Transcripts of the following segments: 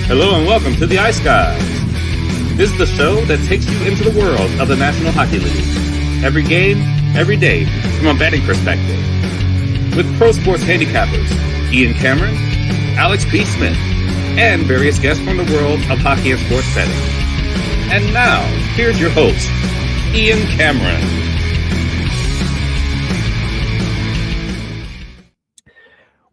Hello and welcome to the Ice Guys. This is the show that takes you into the world of the National Hockey League. Every game, every day, from a betting perspective. With pro sports handicappers, Ian Cameron, Alex P. Smith, and various guests from the world of hockey and sports betting. And now, here's your host, Ian Cameron.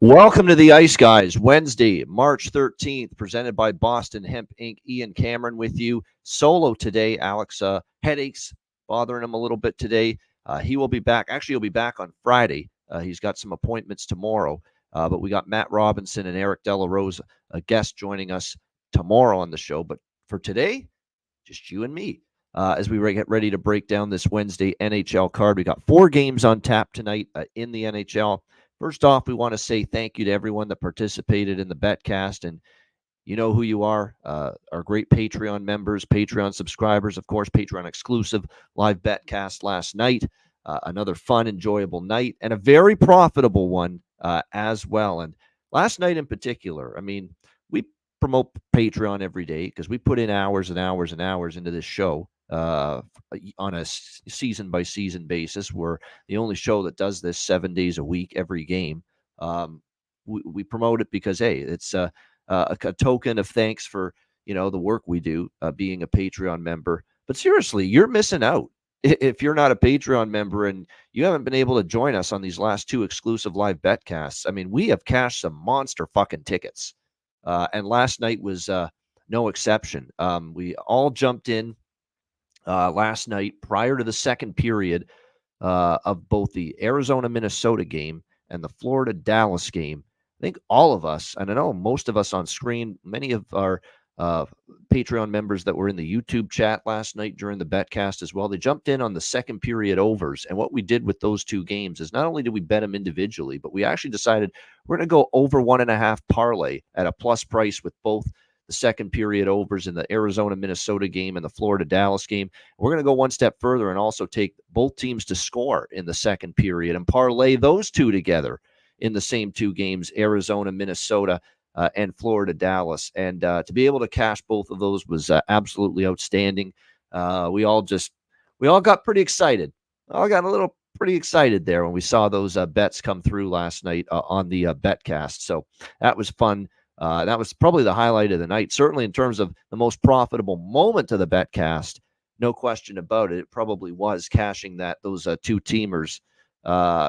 Welcome to the Ice Guys, Wednesday, March 13th, presented by Boston Hemp Inc. Ian Cameron with you. Solo today. Alex, headaches bothering him a little bit today. He will be back. Actually, he'll be back on Friday. He's got some appointments tomorrow. But we got Matt Robinson and Eric De La Rosa, a guest, joining us tomorrow on the show. But for today, just you and me. As we get ready to break down this Wednesday NHL card. We got 4 games on tap tonight in the NHL. First off, we want to say thank you to everyone that participated in the BetCast, and you know who you are, our great Patreon members, Patreon subscribers, of course, Patreon exclusive live BetCast last night, another fun, enjoyable night, and a very profitable one as well. And last night in particular, I mean, we promote Patreon every day because we put in hours and hours and hours into this show. On a season-by-season basis. We're the only show that does this 7 days a week, every game. We promote it because, hey, it's a token of thanks for, the work we do, being a Patreon member. But seriously, you're missing out if you're not a Patreon member and you haven't been able to join us on these last 2 exclusive live betcasts. I mean, we have cashed some monster fucking tickets. And last night was no exception. We all jumped in last night prior to the second period of both the Arizona-Minnesota game and the Florida-Dallas game. I think all of us, and I know most of us on screen, many of our Patreon members that were in the YouTube chat last night during the BetCast as well, they jumped in on the second period overs. And what we did with those 2 games is not only did we bet them individually, but we actually decided we're going to go over 1.5 parlay at a plus price with both the second period overs in the Arizona-Minnesota game and the Florida-Dallas game. We're going to go one step further and also take both teams to score in the second period and parlay those 2 together in the same 2 games, Arizona-Minnesota and Florida-Dallas. And to be able to cash both of those was absolutely outstanding. We all got pretty excited. I got a little pretty excited there when we saw those bets come through last night on the BetCast. So that was fun. That was probably the highlight of the night, certainly in terms of the most profitable moment of the BetCast. No question about it. It probably was cashing those 2 teamers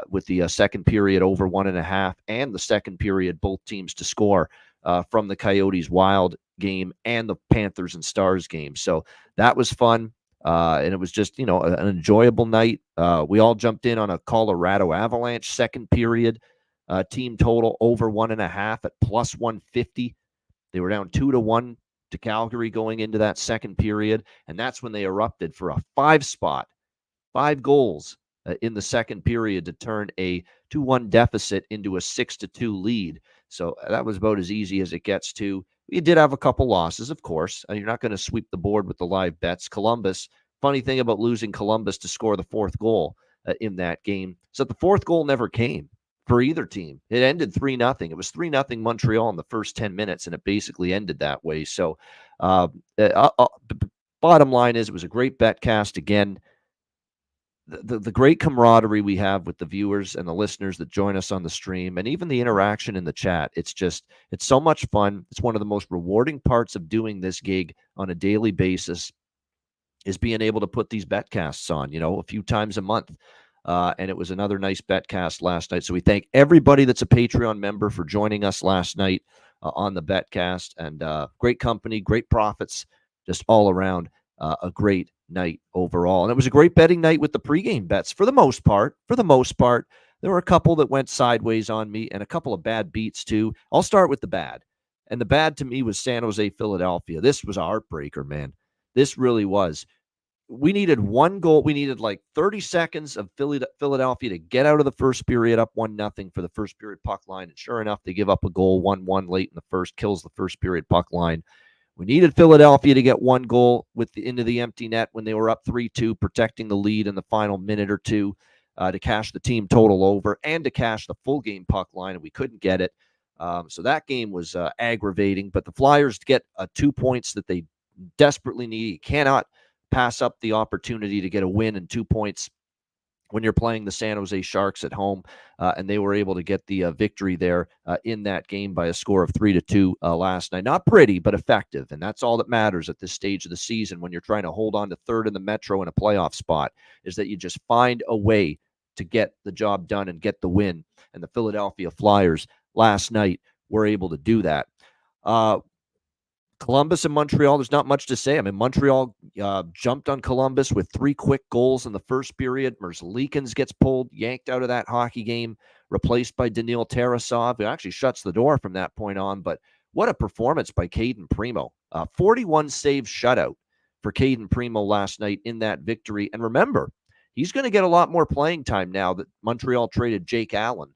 with the second period over 1.5 and the second period both teams to score from the Coyotes Wild game and the Panthers and Stars game. So that was fun. And it was just, an enjoyable night. We all jumped in on a Colorado Avalanche second period. Team total over 1.5 at plus 150. They were down 2-1 to Calgary going into that second period, and that's when they erupted for a 5-spot, 5 goals in the second period to turn a 2-1 deficit into a 6-2 lead. So that was about as easy as it gets to. We did have a couple losses, of course. You're not going to sweep the board with the live bets. Columbus, funny thing about losing Columbus to score the 4th goal in that game, so the 4th goal never came for either team. It ended 3-0. It was 3-0 Montreal in the first 10 minutes, and it basically ended that way. So the bottom line is it was a great BetCast. Again, the great camaraderie we have with the viewers and the listeners that join us on the stream, and even the interaction in the chat. It's so much fun. It's one of the most rewarding parts of doing this gig on a daily basis is being able to put these BetCasts on, a few times a month. And it was another nice BetCast last night. So we thank everybody that's a Patreon member for joining us last night on the BetCast. And great company, great profits, just all around a great night overall. And it was a great betting night with the pregame bets for the most part. There were a couple that went sideways on me and a couple of bad beats too. I'll start with the bad. And the bad to me was San Jose, Philadelphia. This was a heartbreaker, man. This really was. We needed 1 goal. We needed like 30 seconds of Philadelphia to get out of the first period up 1-0 for the first period puck line. And sure enough, they give up a goal 1-1 late in the first, kills the first period puck line. We needed Philadelphia to get 1 goal into the empty net when they were up 3-2, protecting the lead in the final minute or two to cash the team total over and to cash the full game puck line, and we couldn't get it. So that game was aggravating, but the Flyers get 2 points that they desperately need. You cannot pass up the opportunity to get a win and 2 points when you're playing the San Jose Sharks at home, and they were able to get the victory there in that game by a score of 3-2 last night. Not pretty, but effective, and that's all that matters at this stage of the season when you're trying to hold on to third in the Metro in a playoff spot, is that you just find a way to get the job done and get the win. And the Philadelphia Flyers last night were able to do that. Columbus and Montreal, there's not much to say. I mean, Montreal jumped on Columbus with 3 quick goals in the first period. Merzlikins gets pulled, yanked out of that hockey game, replaced by Daniil Tarasov, who actually shuts the door from that point on. But what a performance by Caden Primo. 41 save shutout for Caden Primo last night in that victory. And remember, he's going to get a lot more playing time now that Montreal traded Jake Allen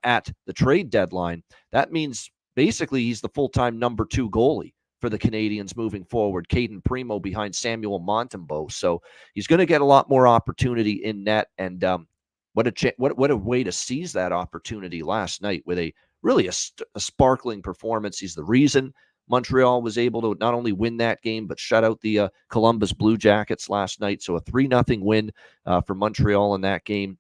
at the trade deadline. That means basically he's the full-time number 2 goalie for the Canadians moving forward. Caden Primo behind Samuel Montembeault. So he's going to get a lot more opportunity in net. And what a way to seize that opportunity last night with a really a sparkling performance. He's the reason Montreal was able to not only win that game, but shut out the Columbus Blue Jackets last night. So a 3-0 win for Montreal in that game.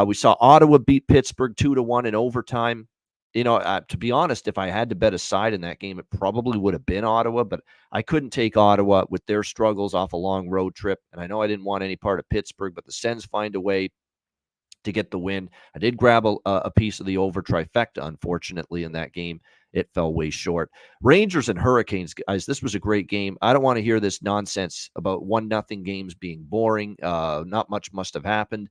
We saw Ottawa beat Pittsburgh 2-1 in overtime. You know, to be honest, if I had to bet a side in that game, it probably would have been Ottawa, but I couldn't take Ottawa with their struggles off a long road trip. And I know I didn't want any part of Pittsburgh, but the Sens find a way to get the win. I did grab a piece of the over trifecta, unfortunately, in that game. It fell way short. Rangers and Hurricanes, guys, this was a great game. I don't want to hear this nonsense about 1-0 games being boring. Not much must have happened.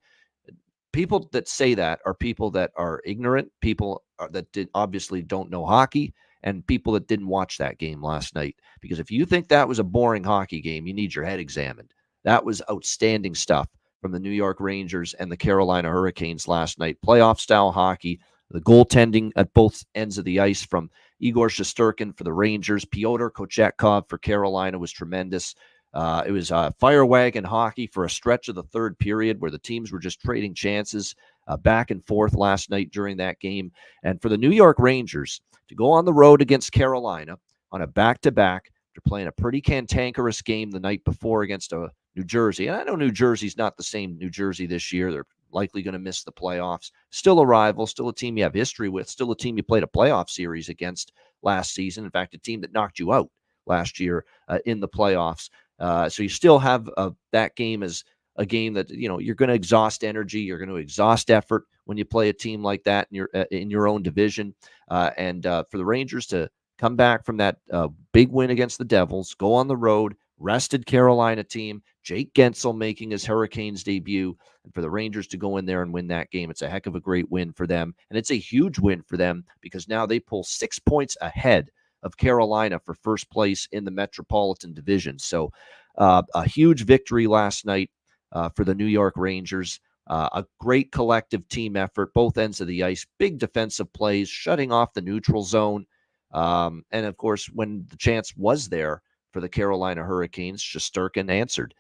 People that say that are people that are ignorant, people that obviously don't know hockey, and people that didn't watch that game last night. Because if you think that was a boring hockey game, you need your head examined. That was outstanding stuff from the New York Rangers and the Carolina Hurricanes last night. Playoff-style hockey, the goaltending at both ends of the ice from Igor Shesterkin for the Rangers, Pyotr Kochetkov for Carolina was tremendous. It was fire wagon hockey for a stretch of the third period where the teams were just trading chances back and forth last night during that game. And for the New York Rangers to go on the road against Carolina on a back-to-back, they're playing a pretty cantankerous game the night before against New Jersey. And I know New Jersey's not the same New Jersey this year. They're likely going to miss the playoffs. Still a rival, still a team you have history with, still a team you played a playoff series against last season. In fact, a team that knocked you out last year in the playoffs. So you still have that game as a game that, you know, you're going to exhaust energy, you're going to exhaust effort when you play a team like that in your own division. And for the Rangers to come back from that big win against the Devils, go on the road, rested Carolina team, Jake Gensel making his Hurricanes debut, and for the Rangers to go in there and win that game, it's a heck of a great win for them. And it's a huge win for them because now they pull 6 points ahead of Carolina for first place in the Metropolitan Division. So a huge victory last night for the New York Rangers. A great collective team effort, both ends of the ice, big defensive plays, shutting off the neutral zone. And, of course, when the chance was there for the Carolina Hurricanes, Shesterkin answered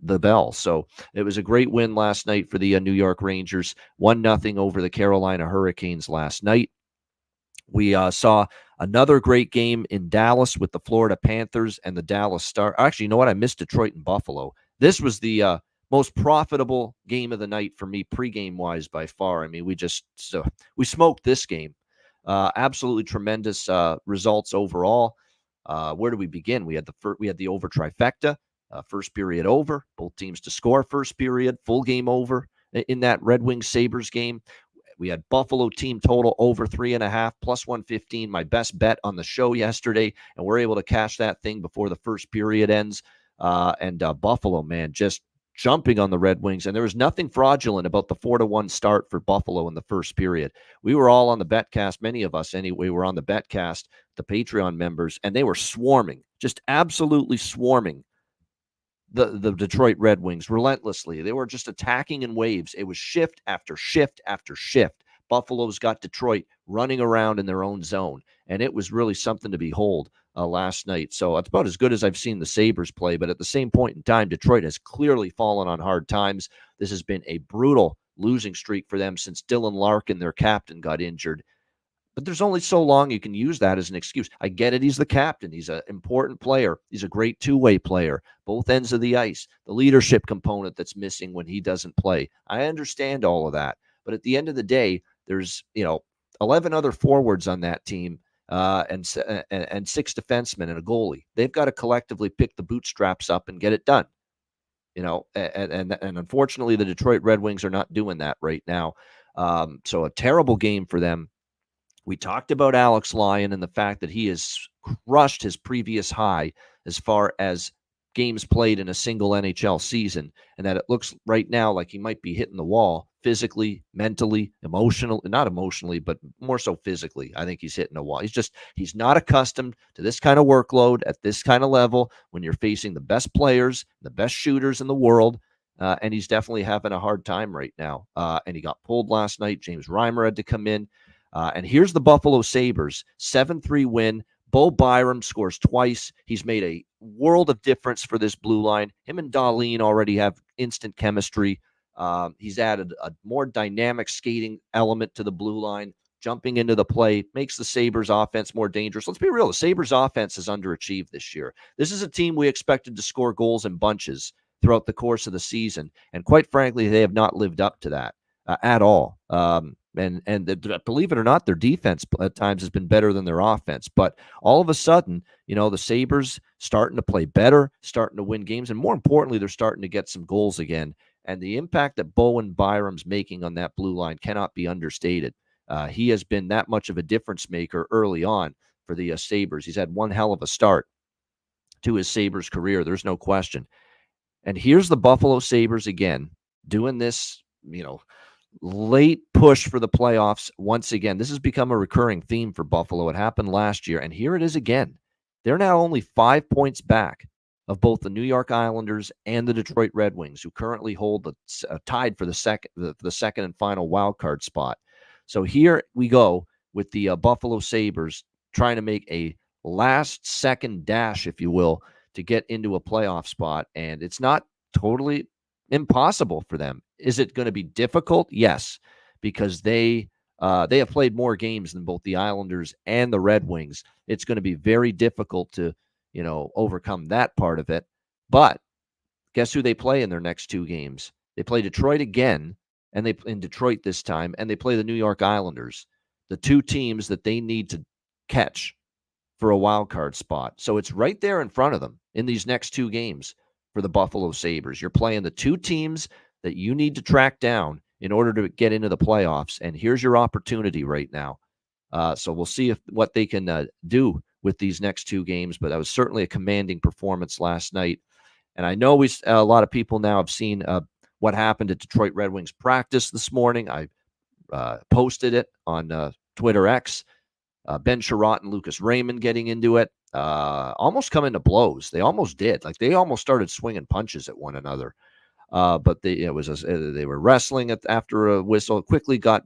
the bell. So it was a great win last night for the New York Rangers, 1-0 over the Carolina Hurricanes last night. We saw another great game in Dallas with the Florida Panthers and the Dallas Stars. Actually, you know what? I missed Detroit and Buffalo. This was the most profitable game of the night for me pregame-wise by far. I mean, we smoked this game. Absolutely tremendous results overall. Where do we begin? We had the over trifecta, first period over, both teams to score first period, full game over in that Red Wings Sabres game. We had Buffalo team total over 3.5 plus 115, my best bet on the show yesterday, and we're able to cash that thing before the first period ends. And Buffalo, man, just jumping on the Red Wings, and there was nothing fraudulent about the 4-1 start for Buffalo in the first period. We were all on the BetCast, many of us anyway, were on the BetCast, the Patreon members, and they were swarming, just absolutely swarming the Detroit Red Wings relentlessly. They were just attacking in waves. It was shift after shift after shift. Buffalo's got Detroit running around in their own zone, and it was really something to behold last night. So it's about as good as I've seen the Sabres play, but at the same point in time, Detroit has clearly fallen on hard times. This has been a brutal losing streak for them since Dylan Larkin, their captain, got injured. But there's only so long you can use that as an excuse. I get it. He's the captain. He's an important player. He's a great two-way player, both ends of the ice. The leadership component that's missing when he doesn't play. I understand all of that. But at the end of the day, there's, 11 other forwards on that team and 6 defensemen and a goalie. They've got to collectively pick the bootstraps up and get it done. And unfortunately, the Detroit Red Wings are not doing that right now. So a terrible game for them. We talked about Alex Lyon and the fact that he has crushed his previous high as far as games played in a single NHL season, and that it looks right now like he might be hitting the wall physically, mentally, not emotionally, but more so physically. I think he's hitting a wall. He's not accustomed to this kind of workload at this kind of level when you're facing the best players, the best shooters in the world. And he's definitely having a hard time right now. And he got pulled last night. James Reimer had to come in. And here's the Buffalo Sabres, 7-3 win. Bo Byram scores twice. He's made a world of difference for this blue line. Him and Dahlin already have instant chemistry. He's added a more dynamic skating element to the blue line, jumping into the play, makes the Sabres offense more dangerous. Let's be real. The Sabres offense has underachieved this year. This is a team we expected to score goals in bunches throughout the course of the season. And quite frankly, they have not lived up to that at all. And believe it or not, their defense at times has been better than their offense. But all of a sudden, the Sabres starting to play better, starting to win games, and more importantly, they're starting to get some goals again. And the impact that Bowen Byram's making on that blue line cannot be understated. He has been that much of a difference maker early on for the Sabres. He's had one hell of a start to his Sabres career. There's no question. And here's the Buffalo Sabres again doing this, late push for the playoffs once again. This has become a recurring theme for Buffalo. It happened last year, and here it is again. They're now only 5 points back of both the New York Islanders and the Detroit Red Wings, who currently hold tied for the second and final wild card spot. So here we go with the Buffalo Sabres trying to make a last-second dash, if you will, to get into a playoff spot, and it's not totally impossible for them. Is it going to be difficult? Yes, because they have played more games than both the Islanders and the Red Wings. It's going to be very difficult to, overcome that part of it. But guess who they play in their next 2 games? They play Detroit again, and they in Detroit this time, and they play the New York Islanders, the 2 teams that they need to catch for a wild card spot. So it's right there in front of them in these next 2 games for the Buffalo Sabres. You're playing the 2 teams that you need to track down in order to get into the playoffs. And here's your opportunity right now. So we'll see what they can do with these next 2 games. But that was certainly a commanding performance last night. And I know a lot of people now have seen what happened at Detroit Red Wings practice this morning. I posted it on Twitter X. Ben Sherratt and Lucas Raymond getting into it, almost coming to blows. They almost did. Like they almost started swinging punches at one another. But they were wrestling after a whistle. It quickly got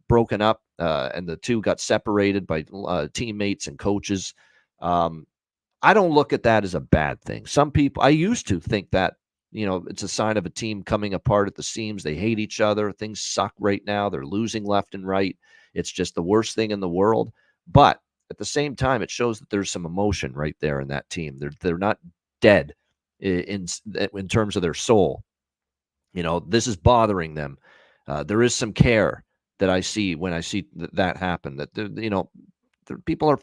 broken up, and the 2 got separated by teammates and coaches. I don't look at that as a bad thing. Some people, I used to think that, it's a sign of a team coming apart at the seams. They hate each other. Things suck right now. They're losing left and right. It's just the worst thing in the world. But at the same time, it shows that there's some emotion right there in that team. They're not dead in terms of their soul. This is bothering them. There is some care that I see when I see that happen. That people are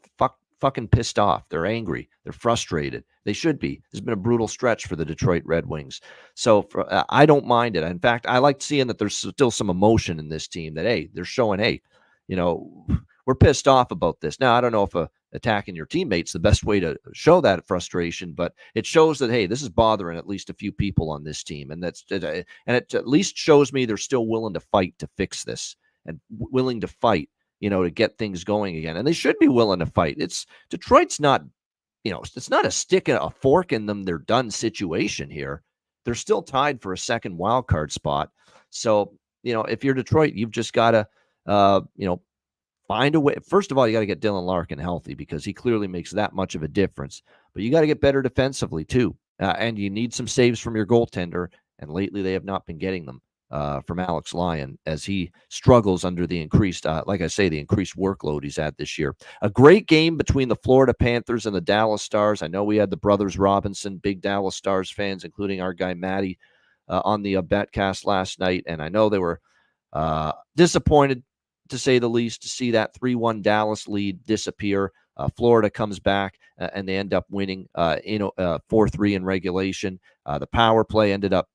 fucking pissed off. They're angry. They're frustrated. They should be. It's been a brutal stretch for the Detroit Red Wings. So I don't mind it. In fact, I like seeing that there's still some emotion in this team. That they're showing we're pissed off about this. Now I don't know if attacking your teammates the best way to show that frustration, but it shows that this is bothering at least a few people on this team, and it at least shows me they're still willing to fight to fix this and willing to fight, to get things going again. And they should be willing to fight. Detroit's not, it's not a fork in them, they're done situation here. They're still tied for a second wild card spot. So, if you're Detroit, you've just got to, find a way. First of all, you got to get Dylan Larkin healthy because he clearly makes that much of a difference. But you got to get better defensively too. And you need some saves from your goaltender. And lately they have not been getting them. from Alex Lyon as he struggles under the increased, like I say, the increased workload he's had this year. A great game between the Florida Panthers and the Dallas Stars. I know we had the brothers Robinson, big Dallas Stars fans, including our guy Matty, on the betcast last night, and I know they were disappointed, to say the least, to see that 3-1 Dallas lead disappear. Florida comes back and they end up winning 4-3 in regulation. The power play ended up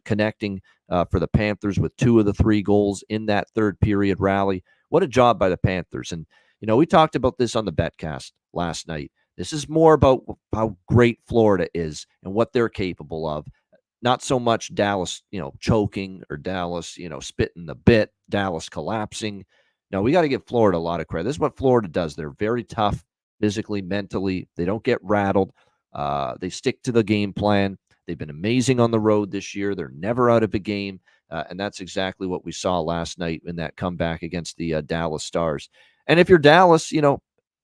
connecting for the Panthers with 2 of the 3 goals in that third period rally. What a job by the Panthers. And, we talked about this on the betcast last night. This is more about how great Florida is and what they're capable of. Not so much Dallas, choking, or Dallas, spitting the bit, Dallas collapsing. No, we got to give Florida a lot of credit. This is what Florida does. They're very tough physically, mentally. They don't get rattled. They stick to the game plan. They've been amazing on the road this year. They're never out of a game. And that's exactly what we saw last night in that comeback against the Dallas Stars. And if you're Dallas,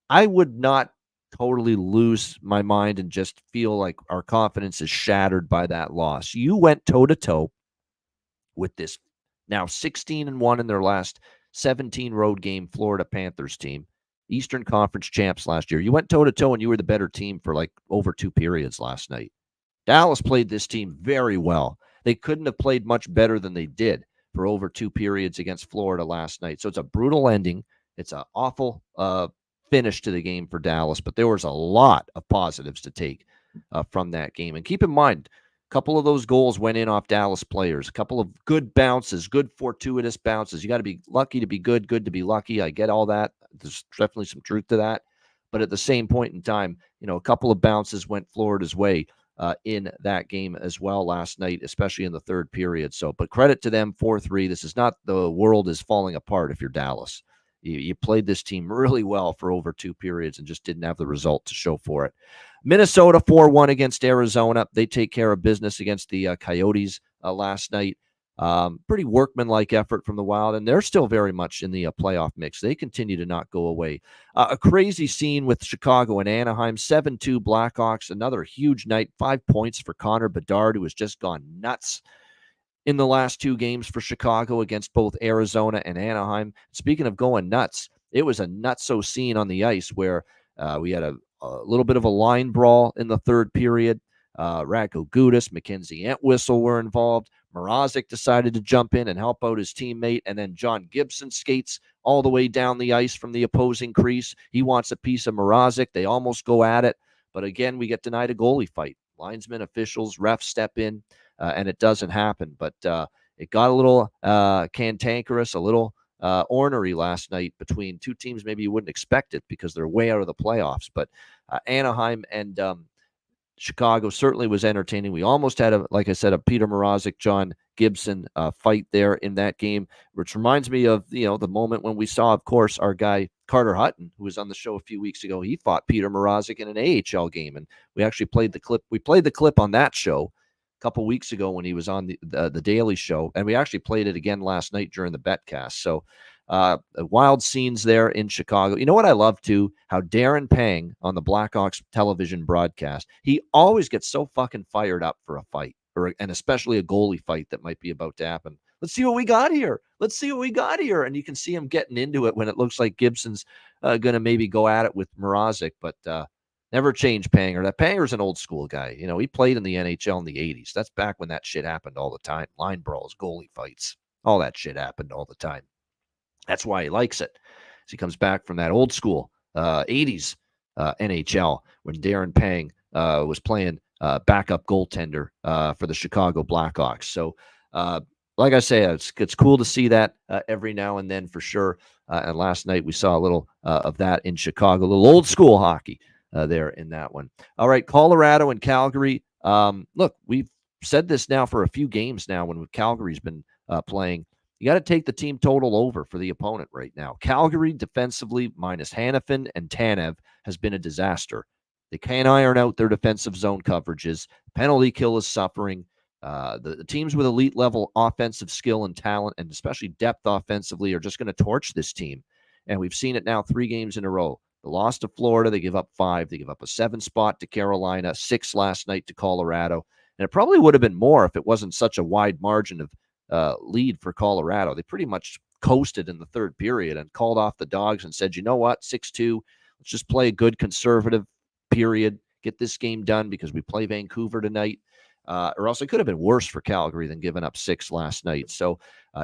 I would not totally lose my mind and just feel like our confidence is shattered by that loss. You went toe-to-toe with this now 16-1 in their last 17 road game Florida Panthers team, Eastern Conference champs last year. You went toe-to-toe and you were the better team for like over 2 periods last night. Dallas played this team very well. They couldn't have played much better than they did for over 2 periods against Florida last night. So it's a brutal ending. It's an awful finish to the game for Dallas, but there was a lot of positives to take from that game. And keep in mind, a couple of those goals went in off Dallas players, a couple of good bounces, good fortuitous bounces. You got to be lucky to be good to be lucky. I get all that. There's definitely some truth to that. But at the same point in time, a couple of bounces went Florida's way in that game as well last night, especially in the third period. So, but credit to them, 4-3. This is not the world is falling apart if you're Dallas. You played this team really well for over 2 periods and just didn't have the result to show for it. Minnesota 4-1 against Arizona. They take care of business against the Coyotes last night. Pretty workmanlike effort from the Wild, and they're still very much in the playoff mix. They continue to not go away. A crazy scene with Chicago and Anaheim, 7-2 Blackhawks. Another huge night, 5 points for Connor Bedard, who has just gone nuts in the last 2 games for Chicago against both Arizona and Anaheim. Speaking of going nuts, it was a nutso scene on the ice where we had a little bit of a line brawl in the third period. Radko Gudas, Mackenzie Entwistle were involved. Mrazek decided to jump in and help out his teammate, and then John Gibson skates all the way down the ice from the opposing crease. He wants a piece of Mrazek. They almost go at it, but again, we get denied a goalie fight. Linesmen, officials, refs step in, and it doesn't happen. But it got a little cantankerous, a little ornery last night between 2 teams. Maybe you wouldn't expect it because they're way out of the playoffs. But Anaheim and Chicago certainly was entertaining. We almost had, like I said, a Peter Mrazek, John Gibson fight there in that game, which reminds me of the moment when we saw, of course, our guy Carter Hutton, who was on the show a few weeks ago. He fought Peter Mrazek in an AHL game, and we actually played the clip. We played the clip on that show a couple weeks ago when he was on the Daily Show, and we actually played it again last night during the betcast. So wild scenes there in Chicago. You know what I love too? How Darren Pang on the Blackhawks television broadcast, he always gets so fucking fired up for a fight, and especially a goalie fight that might be about to happen. Let's see what we got here. Let's see what we got here. And you can see him getting into it when it looks like Gibson's going to maybe go at it with Mrazek, but never change Panger. That Panger's an old school guy. He played in the NHL in the 80s. That's back when that shit happened all the time. Line brawls, goalie fights, all that shit happened all the time. That's why he likes it. As he comes back from that old school 80s NHL when Darren Pang was playing backup goaltender for the Chicago Blackhawks. So, like I say, it's cool to see that every now and then for sure. And last night we saw a little of that in Chicago, a little old school hockey there in that one. All right, Colorado and Calgary. Look, we've said this now for a few games now when Calgary's been playing. You got to take the team total over for the opponent right now. Calgary defensively, minus Hanifin and Tanev, has been a disaster. They can't iron out their defensive zone coverages. Penalty kill is suffering. The teams with elite level offensive skill and talent, and especially depth offensively, are just going to torch this team. And we've seen it now 3 games in a row. The loss to Florida, they give up 5. They give up a 7 spot to Carolina, 6 last night to Colorado. And it probably would have been more if it wasn't such a wide margin of lead for Colorado. They pretty much coasted in the third period and called off the Dogs and said, you know what, 6-2, let's just play a good conservative period, get this game done because we play Vancouver tonight. Or else it could have been worse for Calgary than giving up 6 last night. So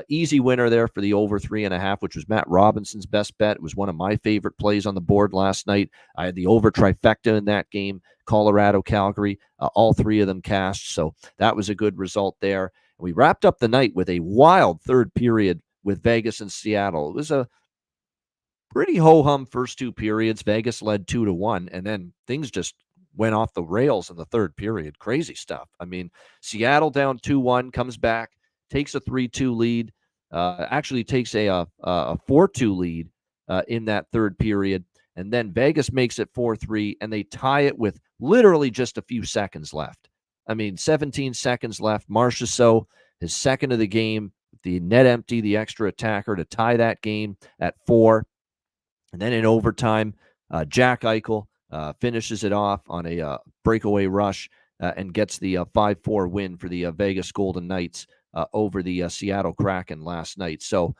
easy winner there for the over 3.5, which was Matt Robinson's best bet. It was one of my favorite plays on the board last night. I had the over trifecta in that game, Colorado, Calgary, all 3 of them cashed. So that was a good result there. We wrapped up the night with a wild third period with Vegas and Seattle. It was a pretty ho-hum first 2 periods. Vegas led 2-1, and then things just went off the rails in the third period. Crazy stuff. I mean, Seattle down 2-1, comes back, takes a 3-2 lead, actually takes a 4-2 lead in that third period, and then Vegas makes it 4-3, and they tie it with literally just a few seconds left. I mean, 17 seconds left. Marchessault, his second of the game, the net empty, the extra attacker to tie that game at 4. And then in overtime, Jack Eichel finishes it off on a breakaway rush and gets the 5-4 win for the Vegas Golden Knights over the Seattle Kraken last night. So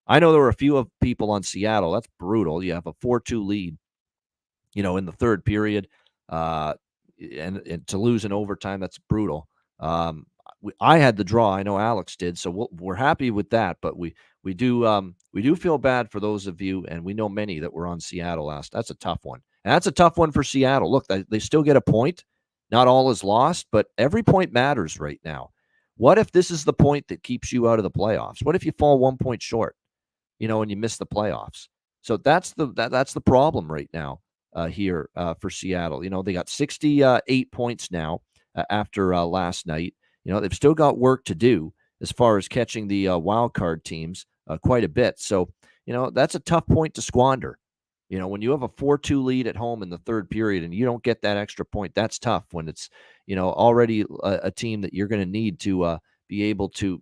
I know there were a few of people on Seattle. That's brutal. You have a 4-2 lead, in the third period, and to lose in overtime, that's brutal. I had the draw. I know Alex did, so we're happy with that. But we do feel bad for those of you, and we know many that were on Seattle last. That's a tough one. And that's a tough one for Seattle. Look, they still get a point. Not all is lost, but every point matters right now. What if this is the point that keeps you out of the playoffs? What if you fall 1 point short, and you miss the playoffs? So that's the problem right now here for Seattle. They got 68 points now after last night. They've still got work to do as far as catching the wild card teams quite a bit. So, that's a tough point to squander. When you have a 4-2 lead at home in the third period and you don't get that extra point, that's tough when it's, already a team that you're going to need to be able to,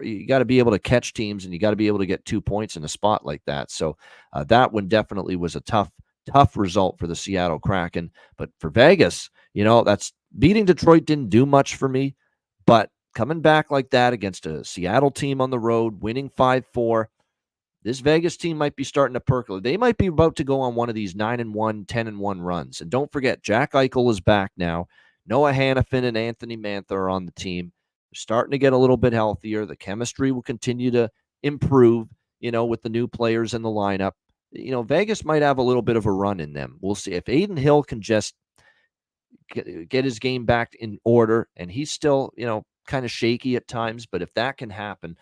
you got to be able to catch teams and you got to be able to get 2 points in a spot like that. So that one definitely was a tough result for the Seattle Kraken. But for Vegas, that's beating Detroit didn't do much for me, but coming back like that against a Seattle team on the road, winning 5-4, this Vegas team might be starting to percolate. They might be about to go on one of these 9-1, 10-1 runs. And don't forget, Jack Eichel is back now. Noah Hannafin and Anthony Mantha are on the team. They're starting to get a little bit healthier. The chemistry will continue to improve, with the new players in the lineup. Vegas might have a little bit of a run in them. We'll see. If Aiden Hill can just get his game back in order, and he's still, kind of shaky at times, but if that can happen,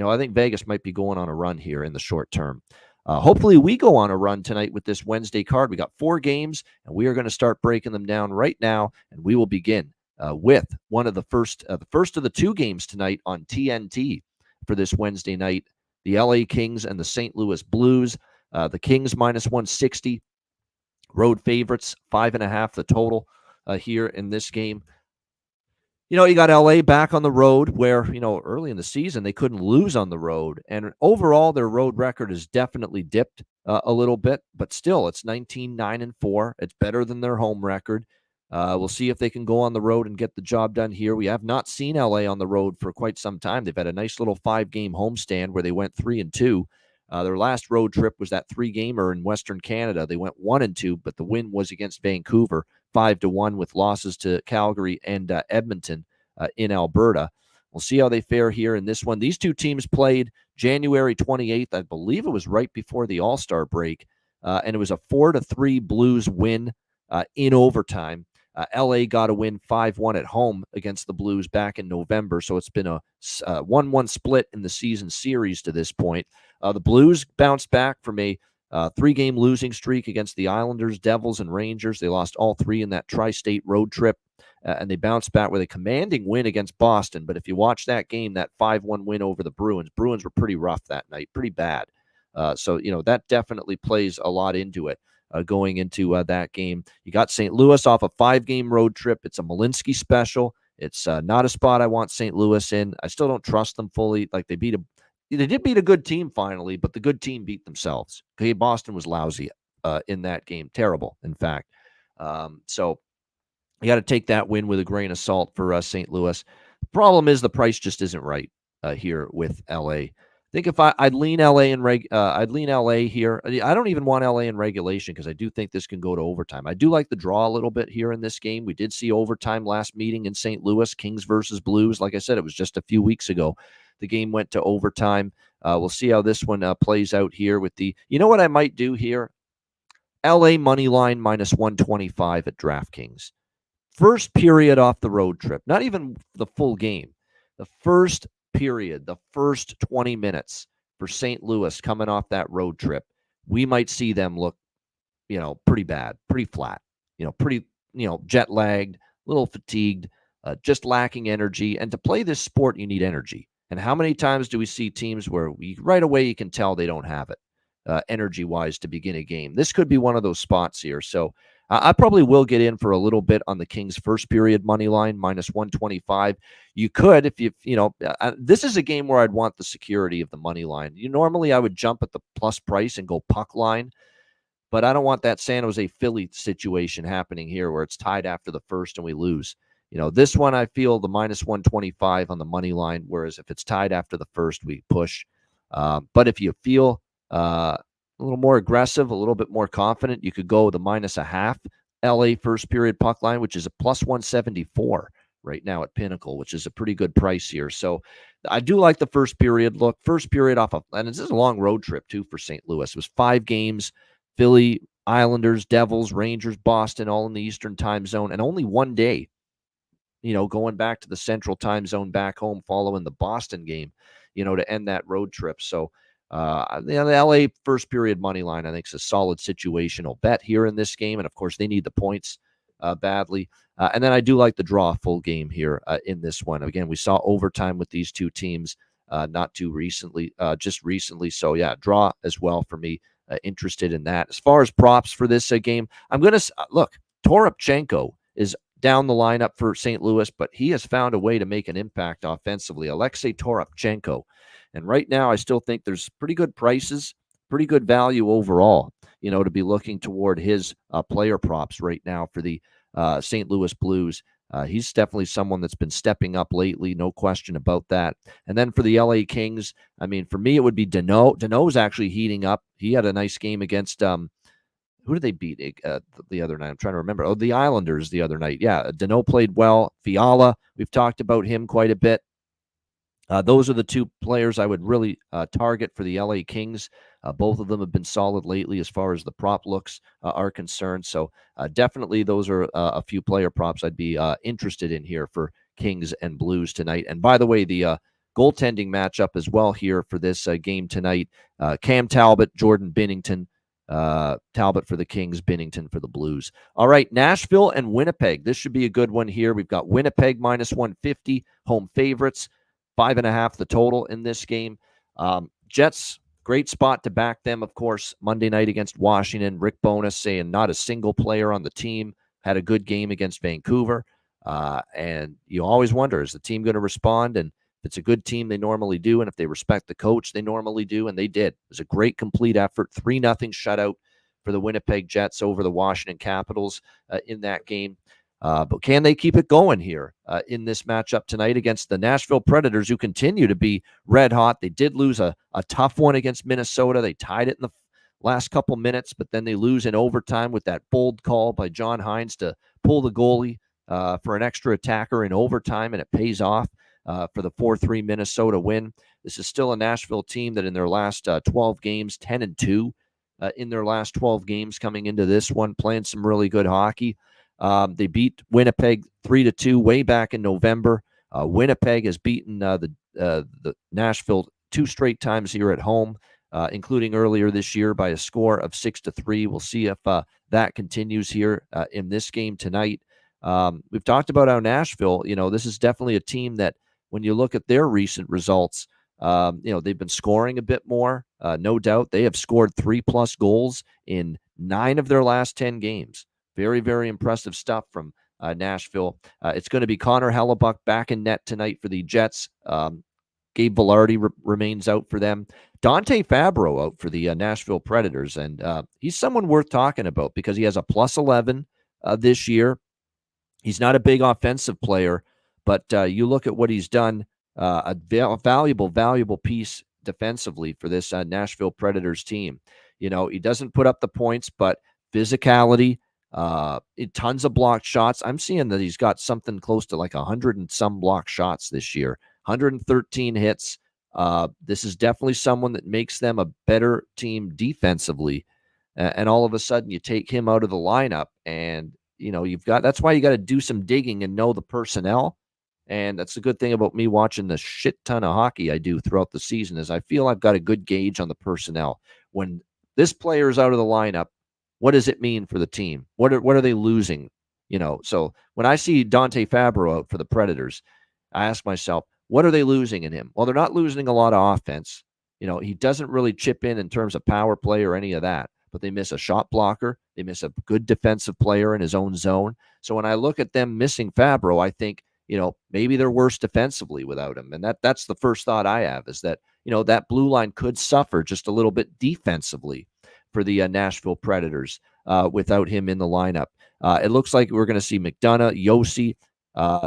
I think Vegas might be going on a run here in the short term. Hopefully we go on a run tonight with this Wednesday card. We got 4 games, and we are going to start breaking them down right now, and we will begin with one of the first of the 2 games tonight on TNT for this Wednesday night, the LA Kings and the St. Louis Blues. The Kings -160, road favorites, 5.5 the total here in this game. You got LA back on the road where, early in the season, they couldn't lose on the road. And overall, their road record has definitely dipped a little bit, but still, it's 19-9-4. It's better than their home record. We'll see if they can go on the road and get the job done here. We have not seen LA on the road for quite some time. They've had a nice little 5-game homestand where they went 3-2. Their last road trip was that 3-gamer in Western Canada. They went 1-2, but the win was against Vancouver, 5-1, with losses to Calgary and Edmonton in Alberta. We'll see how they fare here in this one. These 2 teams played January 28th. I believe it was right before the All-Star break, and it was a 4-3 Blues win in overtime. LA got a win 5-1 at home against the Blues back in November, so it's been a 1-1 split in the season series to this point. The Blues bounced back from a 3-game losing streak against the Islanders, Devils, and Rangers. They lost all 3 in that tri-state road trip, and they bounced back with a commanding win against Boston. But if you watch that game, that 5-1 win over the Bruins were pretty rough that night, pretty bad. So that definitely plays a lot into it. Going into that game, you got St. Louis off a 5-game road trip. It's a Malinsky special. It's not a spot I want St. Louis in. I still don't trust them fully. Like they did beat a good team finally, but the good team beat themselves. Okay, Boston was lousy in that game, terrible, in fact. So you got to take that win with a grain of salt for St. Louis. The problem is the price just isn't right. here with LA. I think if I'd lean LA I'd lean LA here. I don't even want LA in regulation because I do think this can go to overtime. I do like the draw a little bit here in this game. We did see overtime last meeting in St. Louis, Kings versus Blues. Like I said, it was just a few weeks ago. The game went to overtime. We'll see how this one plays out here with the. You know what I might do here? LA money line minus 125 at DraftKings. First period off the road trip, not even the full game. The first period, the first 20 minutes for St. Louis coming off that road trip, we might see them look, pretty bad, pretty flat, pretty, jet lagged, a little fatigued, just lacking energy. And to play this sport, you need energy. And how many times do we see teams where right away you can tell they don't have it energy-wise to begin a game? This could be one of those spots here. So I probably will get in for a little bit on the Kings first period money line, minus 125. You could, if this is a game where I'd want the security of the money line. Normally I would jump at the plus price and go puck line, but I don't want that San Jose Philly situation happening here where it's tied after the first and we lose. This one I feel the minus 125 on the money line, whereas if it's tied after the first, we push. But if you feel a little more aggressive, a little bit more confident, you could go the minus a half LA first period puck line, which is a plus 174 right now at Pinnacle, which is a pretty good price here. So I do like the first period look. First period off of, and this is a long road trip too for St. Louis. It was 5 games, Philly, Islanders, Devils, Rangers, Boston, all in the Eastern time zone, and only one day, going back to the Central time zone back home following the Boston game, to end that road trip. So the LA first period money line, I think, is a solid situational bet here in this game. And of course, they need the points badly. And then I do like the draw full game here in this one. Again, we saw overtime with these two teams not too recently, just recently. So yeah, draw as well for me. Interested in that. As far as props for this game, I'm going to look. Toropchenko is down the lineup for St. Louis, but he has found a way to make an impact offensively. Alexei Toropchenko. And right now, I still think there's pretty good prices, pretty good value overall, to be looking toward his player props right now for the St. Louis Blues. He's definitely someone that's been stepping up lately, no question about that. And then for the LA Kings, I mean, for me, it would be Danault. Danault's actually heating up. He had a nice game against who did they beat the other night? I'm trying to remember. Oh, the Islanders the other night. Yeah, Danault played well. Fiala, we've talked about him quite a bit. Those are the two players I would really target for the LA Kings. Both of them have been solid lately as far as the prop looks are concerned. So definitely those are a few player props I'd be interested in here for Kings and Blues tonight. And by the way, the goaltending matchup as well here for this game tonight. Cam Talbot, Jordan Binnington. Talbot for the Kings, Binnington for the Blues. All right, Nashville and Winnipeg. This should be a good one here. We've got Winnipeg minus 150, home favorites. 5.5 the total in this game. Jets, great spot to back them, of course, Monday night against Washington. Rick Bowness saying not a single player on the team had a good game against Vancouver. And you always wonder, is the team going to respond? And if it's a good team, they normally do. And if they respect the coach, they normally do. And they did. It was a great complete effort. 3-0 shutout for the Winnipeg Jets over the Washington Capitals in that game. But can they keep it going here in this matchup tonight against the Nashville Predators, who continue to be red hot? They did lose a tough one against Minnesota. They tied it in the last couple minutes, but then they lose in overtime with that bold call by John Hines to pull the goalie for an extra attacker in overtime, and it pays off for the 4-3 Minnesota win. This is still a Nashville team that in their last 12 games, 10-2 in their last 12 games coming into this one, playing some really good hockey. They beat Winnipeg 3-2 way back in November. Winnipeg has beaten the Nashville 2 straight times here at home, including earlier this year by a score of 6-3. We'll see if that continues here in this game tonight. We've talked about how Nashville, this is definitely a team that when you look at their recent results, they've been scoring a bit more. No doubt they have scored 3+ goals in 9 of their last 10 games. Very, very impressive stuff from Nashville. It's going to be Connor Hellebuck back in net tonight for the Jets. Gabe Vilardi remains out for them. Dante Fabro out for the Nashville Predators. And he's someone worth talking about because he has a +11 this year. He's not a big offensive player, but you look at what he's done valuable piece defensively for this Nashville Predators team. He doesn't put up the points, but physicality, tons of blocked shots. I'm seeing that he's got something close to like 100 and some blocked shots this year, 113 hits. This is definitely someone that makes them a better team defensively. And all of a sudden you take him out of the lineup and, that's why you got to do some digging and know the personnel. And that's the good thing about me watching the shit ton of hockey I do throughout the season is I feel I've got a good gauge on the personnel. When this player is out of the lineup, what does it mean for the team? What are they losing? So when I see Dante Fabro out for the Predators, I ask myself, what are they losing in him? Well, they're not losing a lot of offense. He doesn't really chip in terms of power play or any of that, but they miss a shot blocker. They miss a good defensive player in his own zone. So when I look at them missing Fabro, I think, maybe they're worse defensively without him. And that's the first thought I have is that, that blue line could suffer just a little bit defensively for the Nashville Predators without him in the lineup. It looks like we're going to see McDonough, Yossi,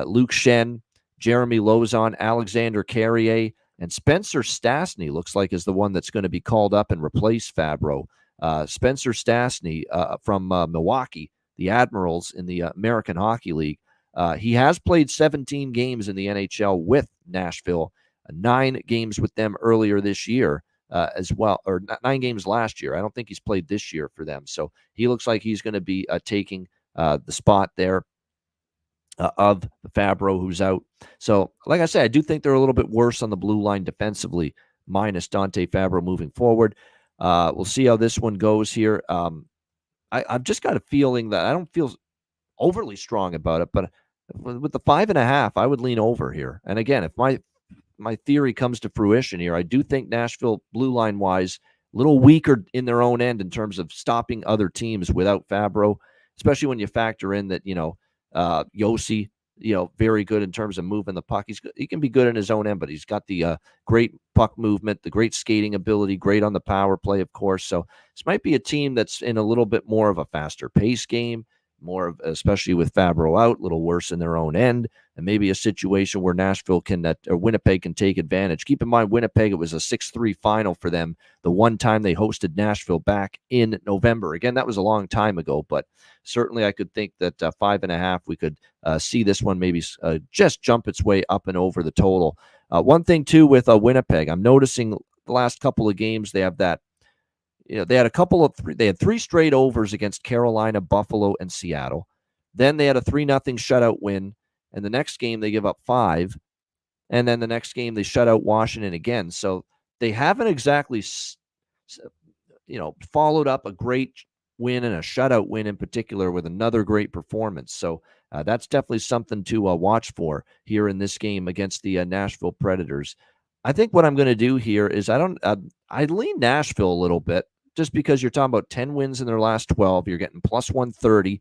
Luke Shen, Jeremy Lauzon, Alexander Carrier, and Spencer Stastny looks like is the one that's going to be called up and replace Fabro. Spencer Stastny from Milwaukee, the Admirals in the American Hockey League. He has played 17 games in the NHL with Nashville, 9 games with them earlier this year as well, or 9 games last year. I don't think he's played this year for them. So he looks like he's going to be taking the spot there of Fabro, who's out. So, like I said, I do think they're a little bit worse on the blue line defensively, minus Dante Fabro moving forward. We'll see how this one goes here. I've just got a feeling that I don't feel overly strong about it, but with the 5.5, I would lean over here. And again, if my theory comes to fruition here, I do think Nashville blue line wise, a little weaker in their own end in terms of stopping other teams without Fabro, especially when you factor in that, Yossi, very good in terms of moving the puck. He can be good in his own end, but he's got the great puck movement, the great skating ability, great on the power play, of course. So this might be a team that's in a little bit more of a faster pace game, more of, especially with Fabro out, a little worse in their own end, and maybe a situation where Nashville or Winnipeg can take advantage. Keep in mind, Winnipeg, it was a 6-3 final for them the one time they hosted Nashville back in November. Again, that was a long time ago, but certainly I could think that 5.5, we could see this one maybe just jump its way up and over the total. One thing, too, with Winnipeg, I'm noticing the last couple of games, they have that, they had they had 3 straight overs against Carolina, Buffalo, and Seattle. Then they had a 3-0 shutout win. And the next game, they give up 5. And then the next game, they shut out Washington again. So they haven't exactly, followed up a great win and a shutout win in particular with another great performance. So that's definitely something to watch for here in this game against the Nashville Predators. I think what I'm going to do here is I lean Nashville a little bit just because you're talking about 10 wins in their last 12. You're getting plus 130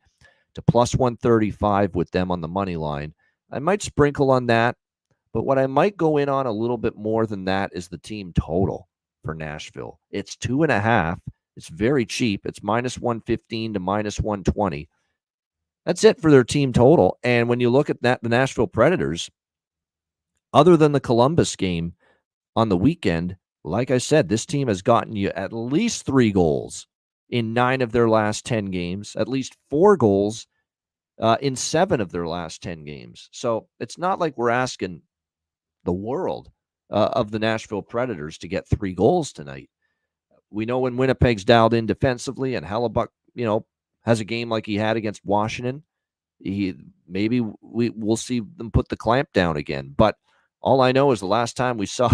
to plus 135 with them on the money line. I might sprinkle on that, but what I might go in on a little bit more than that is the team total for Nashville. It's 2.5. It's very cheap. It's minus 115 to minus 120. That's it for their team total. And when you look at that, the Nashville Predators, other than the Columbus game on the weekend, like I said, this team has gotten you at least 3 goals in 9 of their last 10 games, at least 4 goals in 7 of their last 10 games. So it's not like we're asking the world of the Nashville Predators to get 3 goals tonight. We know when Winnipeg's dialed in defensively and Hellebuck, has a game like he had against Washington, we'll see them put the clamp down again. But all I know is the last time we saw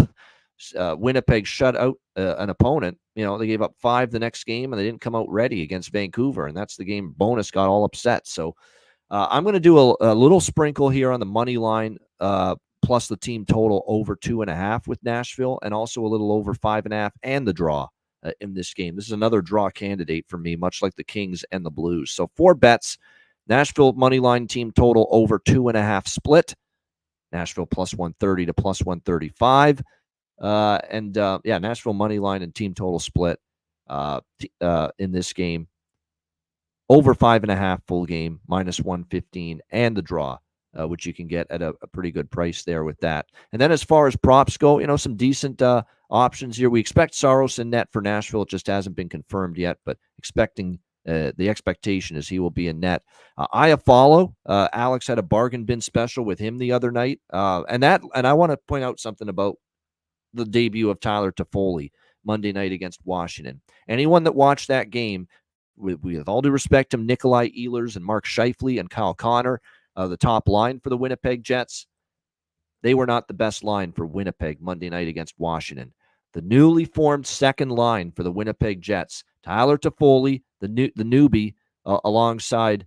Winnipeg shut out an opponent, they gave up 5 the next game and they didn't come out ready against Vancouver. And that's the game Bonus got all upset. So I'm going to do a little sprinkle here on the money line, plus the team total over 2.5 with Nashville, and also a little over 5.5 and the draw in this game. This is another draw candidate for me, much like the Kings and the Blues. So 4 bets, Nashville money line team total over 2.5 split, Nashville plus 130 to plus 135. Nashville money line and team total split in this game. Over 5.5 full game, minus 115, and the draw which you can get at a pretty good price there with that. And then as far as props go, some decent options here. We expect Saros in net for Nashville. It just hasn't been confirmed yet, but the expectation is he will be in net. Iafallo, Alex had a bargain bin special with him the other night. And I want to point out something about the debut of Tyler Toffoli Monday night against Washington. Anyone that watched that game, with all due respect to Nikolai Ehlers and Mark Scheifele and Kyle Connor, the top line for the Winnipeg Jets, they were not the best line for Winnipeg Monday night against Washington. The newly formed second line for the Winnipeg Jets, Tyler Toffoli, the newbie, alongside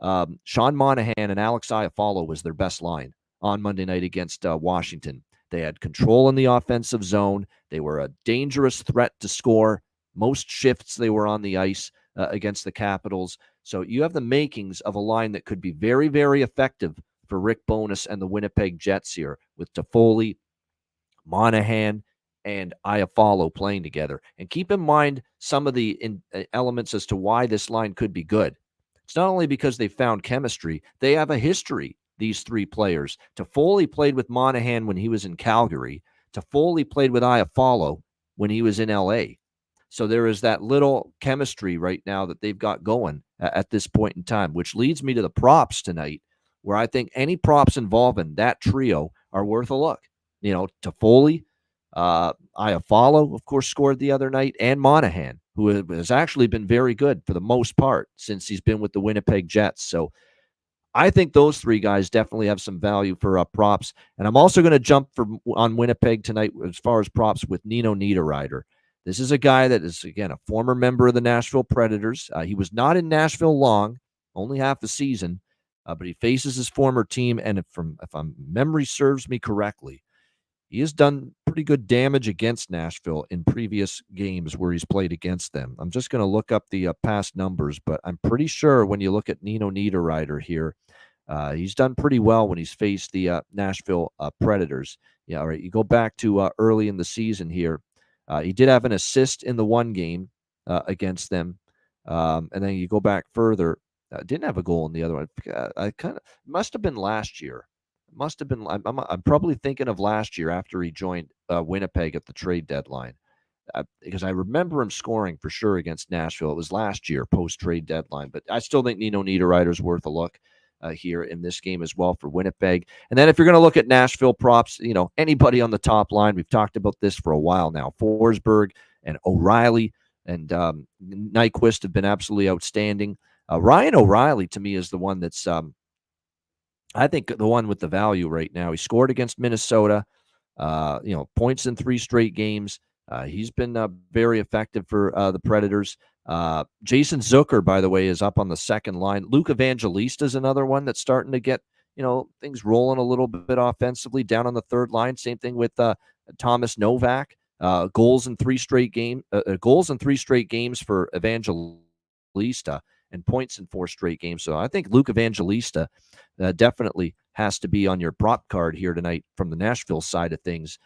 Sean Monahan and Alex Iafallo, was their best line on Monday night against Washington. They had control in the offensive zone. They were a dangerous threat to score. Most shifts they were on the ice against the Capitals. So you have the makings of a line that could be very, very effective for Rick Bowness and the Winnipeg Jets here, with Toffoli, Monahan, and Iafallo playing together. And keep in mind some of the elements as to why this line could be good. It's not only because they found chemistry, they have a history, these three players. Toffoli played with Monahan when he was in Calgary. Toffoli played with Iafallo when he was in LA. So there is that little chemistry right now that they've got going at this point in time, which leads me to the props tonight, where I think any props involving that trio are worth a look. Toffoli, Iafallo, of course, scored the other night, and Monahan, who has actually been very good for the most part since he's been with the Winnipeg Jets. So I think those three guys definitely have some value for props. And I'm also going to jump on Winnipeg tonight as far as props with Nino Niederreiter. This is a guy that is, again, a former member of the Nashville Predators. He was not in Nashville long, only half the season, but he faces his former team. And if memory serves me correctly, he has done pretty good damage against Nashville in previous games where he's played against them. I'm just going to look up the past numbers, but I'm pretty sure when you look at Nino Niederreiter here, he's done pretty well when he's faced the Nashville Predators. Yeah, all right. You go back to early in the season here. He did have an assist in the one game against them. And then you go back further. Didn't have a goal in the other one. Must have been last year. Must have been. I'm probably thinking of last year after he joined Winnipeg at the trade deadline, because I remember him scoring for sure against Nashville. It was last year post trade deadline, but I still think Nino Niederreiter's worth a look here in this game as well for Winnipeg. And then if you're going to look at Nashville props, anybody on the top line, we've talked about this for a while now. Forsberg and O'Reilly and Nyquist have been absolutely outstanding. Ryan O'Reilly, to me, is the one that's I think the one with the value right now. He scored against Minnesota, points in 3 straight games. He's been very effective for the Predators. Jason Zucker, by the way, is up on the second line. Luke Evangelista is another one that's starting to get, things rolling a little bit offensively down on the third line. Same thing with Thomas Novak. Goals in 3 straight games for Evangelista, and points in 4 straight games. So I think Luke Evangelista definitely has to be on your prop card here tonight from the Nashville side of things.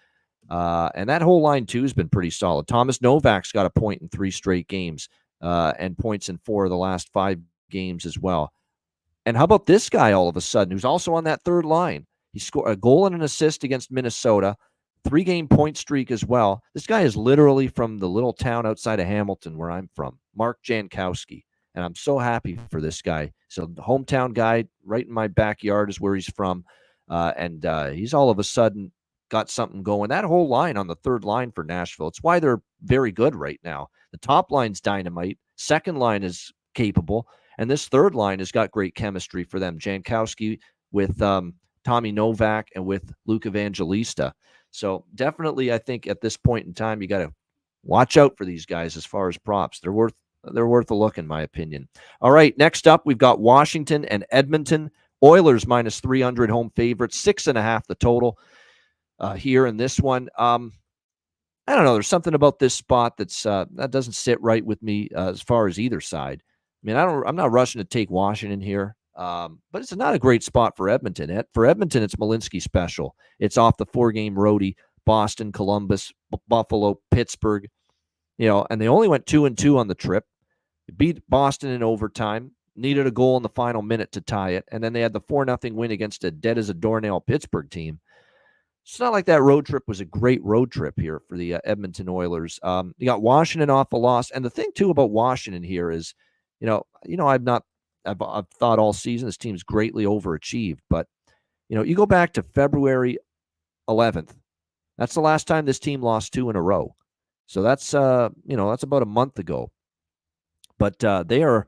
And that whole line, too, has been pretty solid. Thomas Novak's got a point in 3 straight games and points in 4 of the last 5 games as well. And how about this guy all of a sudden, who's also on that third line? He scored a goal and an assist against Minnesota, 3-game point streak as well. This guy is literally from the little town outside of Hamilton where I'm from, Mark Jankowski. And I'm so happy for this guy. So the hometown guy right in my backyard is where he's from. And he's all of a sudden got something going. That whole line on the third line for Nashville, it's why they're very good right now. The top line's dynamite. Second line is capable. And this third line has got great chemistry for them. Jankowski with Tommy Novak and with Luke Evangelista. So definitely, I think at this point in time, you got to watch out for these guys as far as props. They're worth a look, in my opinion. All right, next up, we've got Washington and Edmonton. Oilers minus 300 home favorites, 6.5 the total here in this one. I don't know. There's something about this spot that doesn't sit right with me as far as either side. I mean, I'm not rushing to take Washington here, but it's not a great spot for Edmonton. For Edmonton, it's Malinsky special. It's off the 4-game roadie: Boston, Columbus, Buffalo, Pittsburgh. And they only went 2-2 on the trip. They beat Boston in overtime. needed a goal in the final minute to tie it, and then they had the 4-0 win against a dead as a doornail Pittsburgh team. It's not like that road trip was a great road trip here for the Edmonton Oilers. You got Washington off a loss, and the thing too about Washington here is, I've thought all season this team's greatly overachieved, but you go back to February 11th. That's the last time this team lost 2 in a row. So that's that's about a month ago. But they are,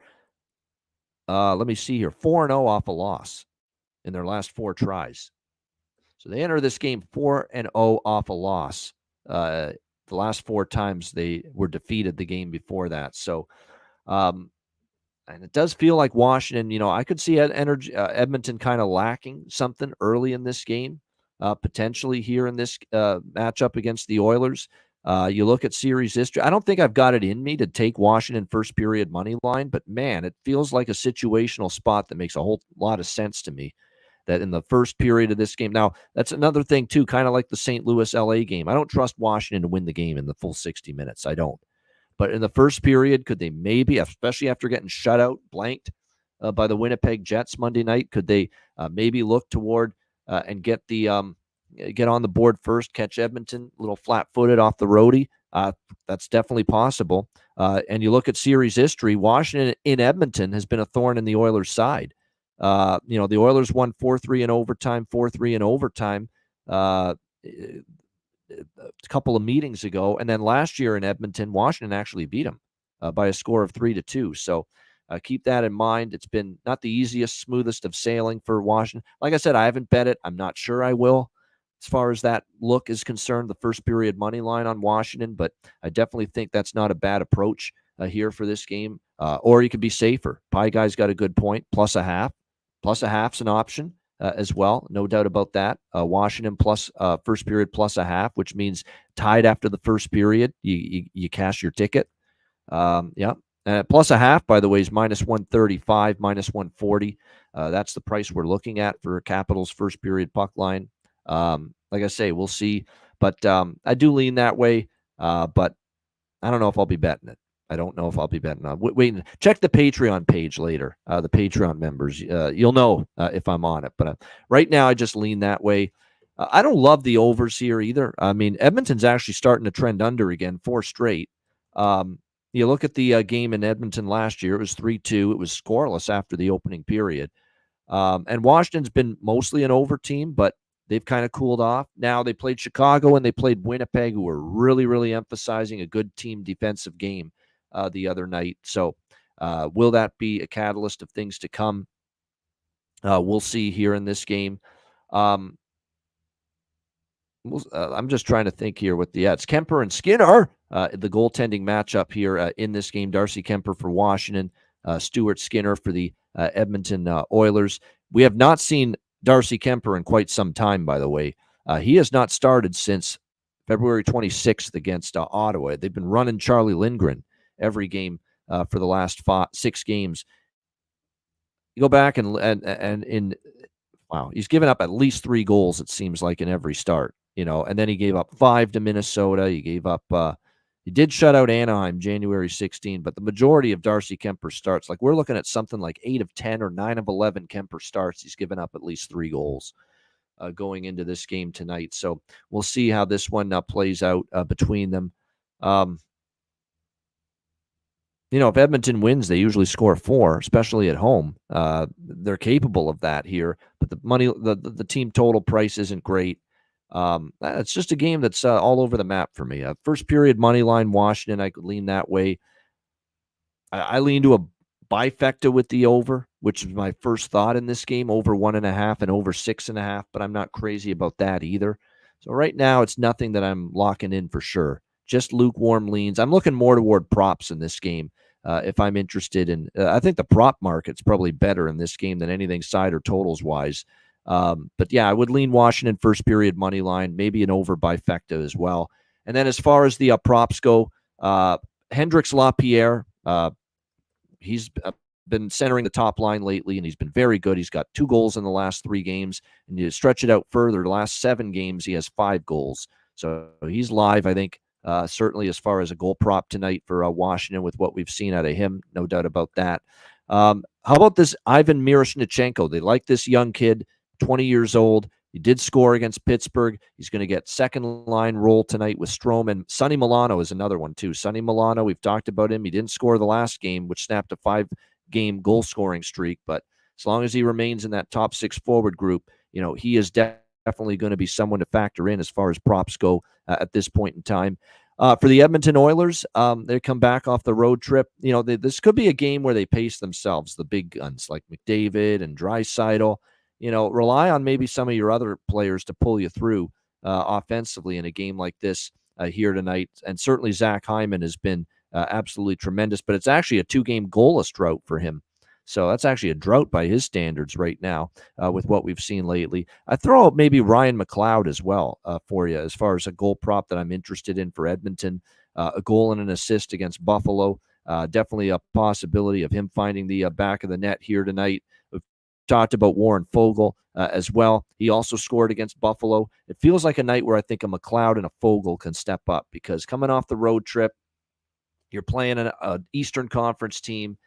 let me see here, 4-0 off a loss in their last 4 tries. So they enter this game 4-0 off a loss. The last 4 times they were defeated the game before that. So, and it does feel like Washington, I could see Edmonton kind of lacking something early in this game, potentially here in this matchup against the Oilers. You look at series history. I don't think I've got it in me to take Washington first period money line, but man, it feels like a situational spot that makes a whole lot of sense to me. That in the first period of this game. Now, that's another thing, too, kind of like the St. Louis-LA game. I don't trust Washington to win the game in the full 60 minutes. I don't. But in the first period, could they maybe, especially after getting shut out, blanked by the Winnipeg Jets Monday night, could they maybe look toward and get on the board first, catch Edmonton a little flat-footed off the roadie? That's definitely possible. And you look at series history, Washington in Edmonton has been a thorn in the Oilers' side. The Oilers won 4-3 in overtime, 4-3 in overtime a couple of meetings ago. And then last year in Edmonton, Washington actually beat them by a score of 3-2. So keep that in mind. It's been not the easiest, smoothest of sailing for Washington. Like I said, I haven't bet it. I'm not sure I will as far as that look is concerned, the first period money line on Washington. But I definitely think that's not a bad approach here for this game. Or you could be safer. Pie Guy's got a good point, plus a half. Plus a half's an option as well. No doubt about that. Washington plus first period plus a half, which means tied after the first period. You cash your ticket. Yeah. Plus a half, by the way, is minus 135, minus 140. That's the price we're looking at for Capitals first period puck line. Like I say, we'll see. But I do lean that way. But I don't know if I'll be betting it. I don't know if I'll be betting on. Wait, check the Patreon page later. The Patreon members, you'll know if I'm on it. But right now, I just lean that way. I don't love the overs here either. I mean, Edmonton's actually starting to trend under again, 4 straight. You look at the game in Edmonton last year; it was 3-2. It was scoreless after the opening period. And Washington's been mostly an over team, but they've kind of cooled off. Now they played Chicago and they played Winnipeg, who were really, really emphasizing a good team defensive game the other night. So will that be a catalyst of things to come? We'll see here in this game. I'm just trying to think here with it's Kemper and Skinner, the goaltending matchup here in this game. Darcy Kemper for Washington, Stuart Skinner for the Edmonton Oilers. We have not seen Darcy Kemper in quite some time, by the way. He has not started since February 26th against Ottawa. They've been running Charlie Lindgren every game for the last 6 games. You go back and he's given up at least 3 goals, it seems like, in every start, and then he gave up 5 to Minnesota. He gave up, he did shut out Anaheim January 16, but the majority of Darcy Kemper starts, like we're looking at something like 8 of 10 or 9 of 11 Kemper starts. He's given up at least 3 goals going into this game tonight. So we'll see how this one plays out between them. If Edmonton wins, they usually score 4, especially at home. They're capable of that here, but the team total price isn't great. It's just a game that's all over the map for me. First period money line Washington, I could lean that way. I lean to a bifecta with the over, which is my first thought in this game, over 1.5 and over 6.5, but I'm not crazy about that either. So right now, it's nothing that I'm locking in for sure. Just lukewarm leans. I'm looking more toward props in this game if I'm interested in. I think the prop market's probably better in this game than anything side or totals wise. But yeah, I would lean Washington first period money line, maybe an over bifecta as well. And then as far as the props go, Hendrix Lapierre, he's been centering the top line lately, and he's been very good. He's got 2 goals in the last 3 games, and you stretch it out further, the last 7 games, he has 5 goals. So he's live, I think. Certainly as far as a goal prop tonight for Washington with what we've seen out of him, no doubt about that. How about this Ivan Miroshnichenko? They like this young kid, 20 years old. He did score against Pittsburgh. He's going to get second-line role tonight with Strome. And Sonny Milano is another one, too. Sonny Milano, we've talked about him. He didn't score the last game, which snapped a 5-game goal-scoring streak. But as long as he remains in that top 6 forward group, he is definitely going to be someone to factor in as far as props go at this point in time. For the Edmonton Oilers, they come back off the road trip. This could be a game where they pace themselves, the big guns like McDavid and Draisaitl. Rely on maybe some of your other players to pull you through offensively in a game like this here tonight. And certainly Zach Hyman has been absolutely tremendous, but it's actually a 2-game goalless drought for him. So that's actually a drought by his standards right now with what we've seen lately. I throw out maybe Ryan McLeod as well for you as far as a goal prop that I'm interested in for Edmonton. A goal and an assist against Buffalo. Definitely a possibility of him finding the back of the net here tonight. We've talked about Warren Fogle as well. He also scored against Buffalo. It feels like a night where I think a McLeod and a Fogle can step up because coming off the road trip, you're playing an Eastern Conference team.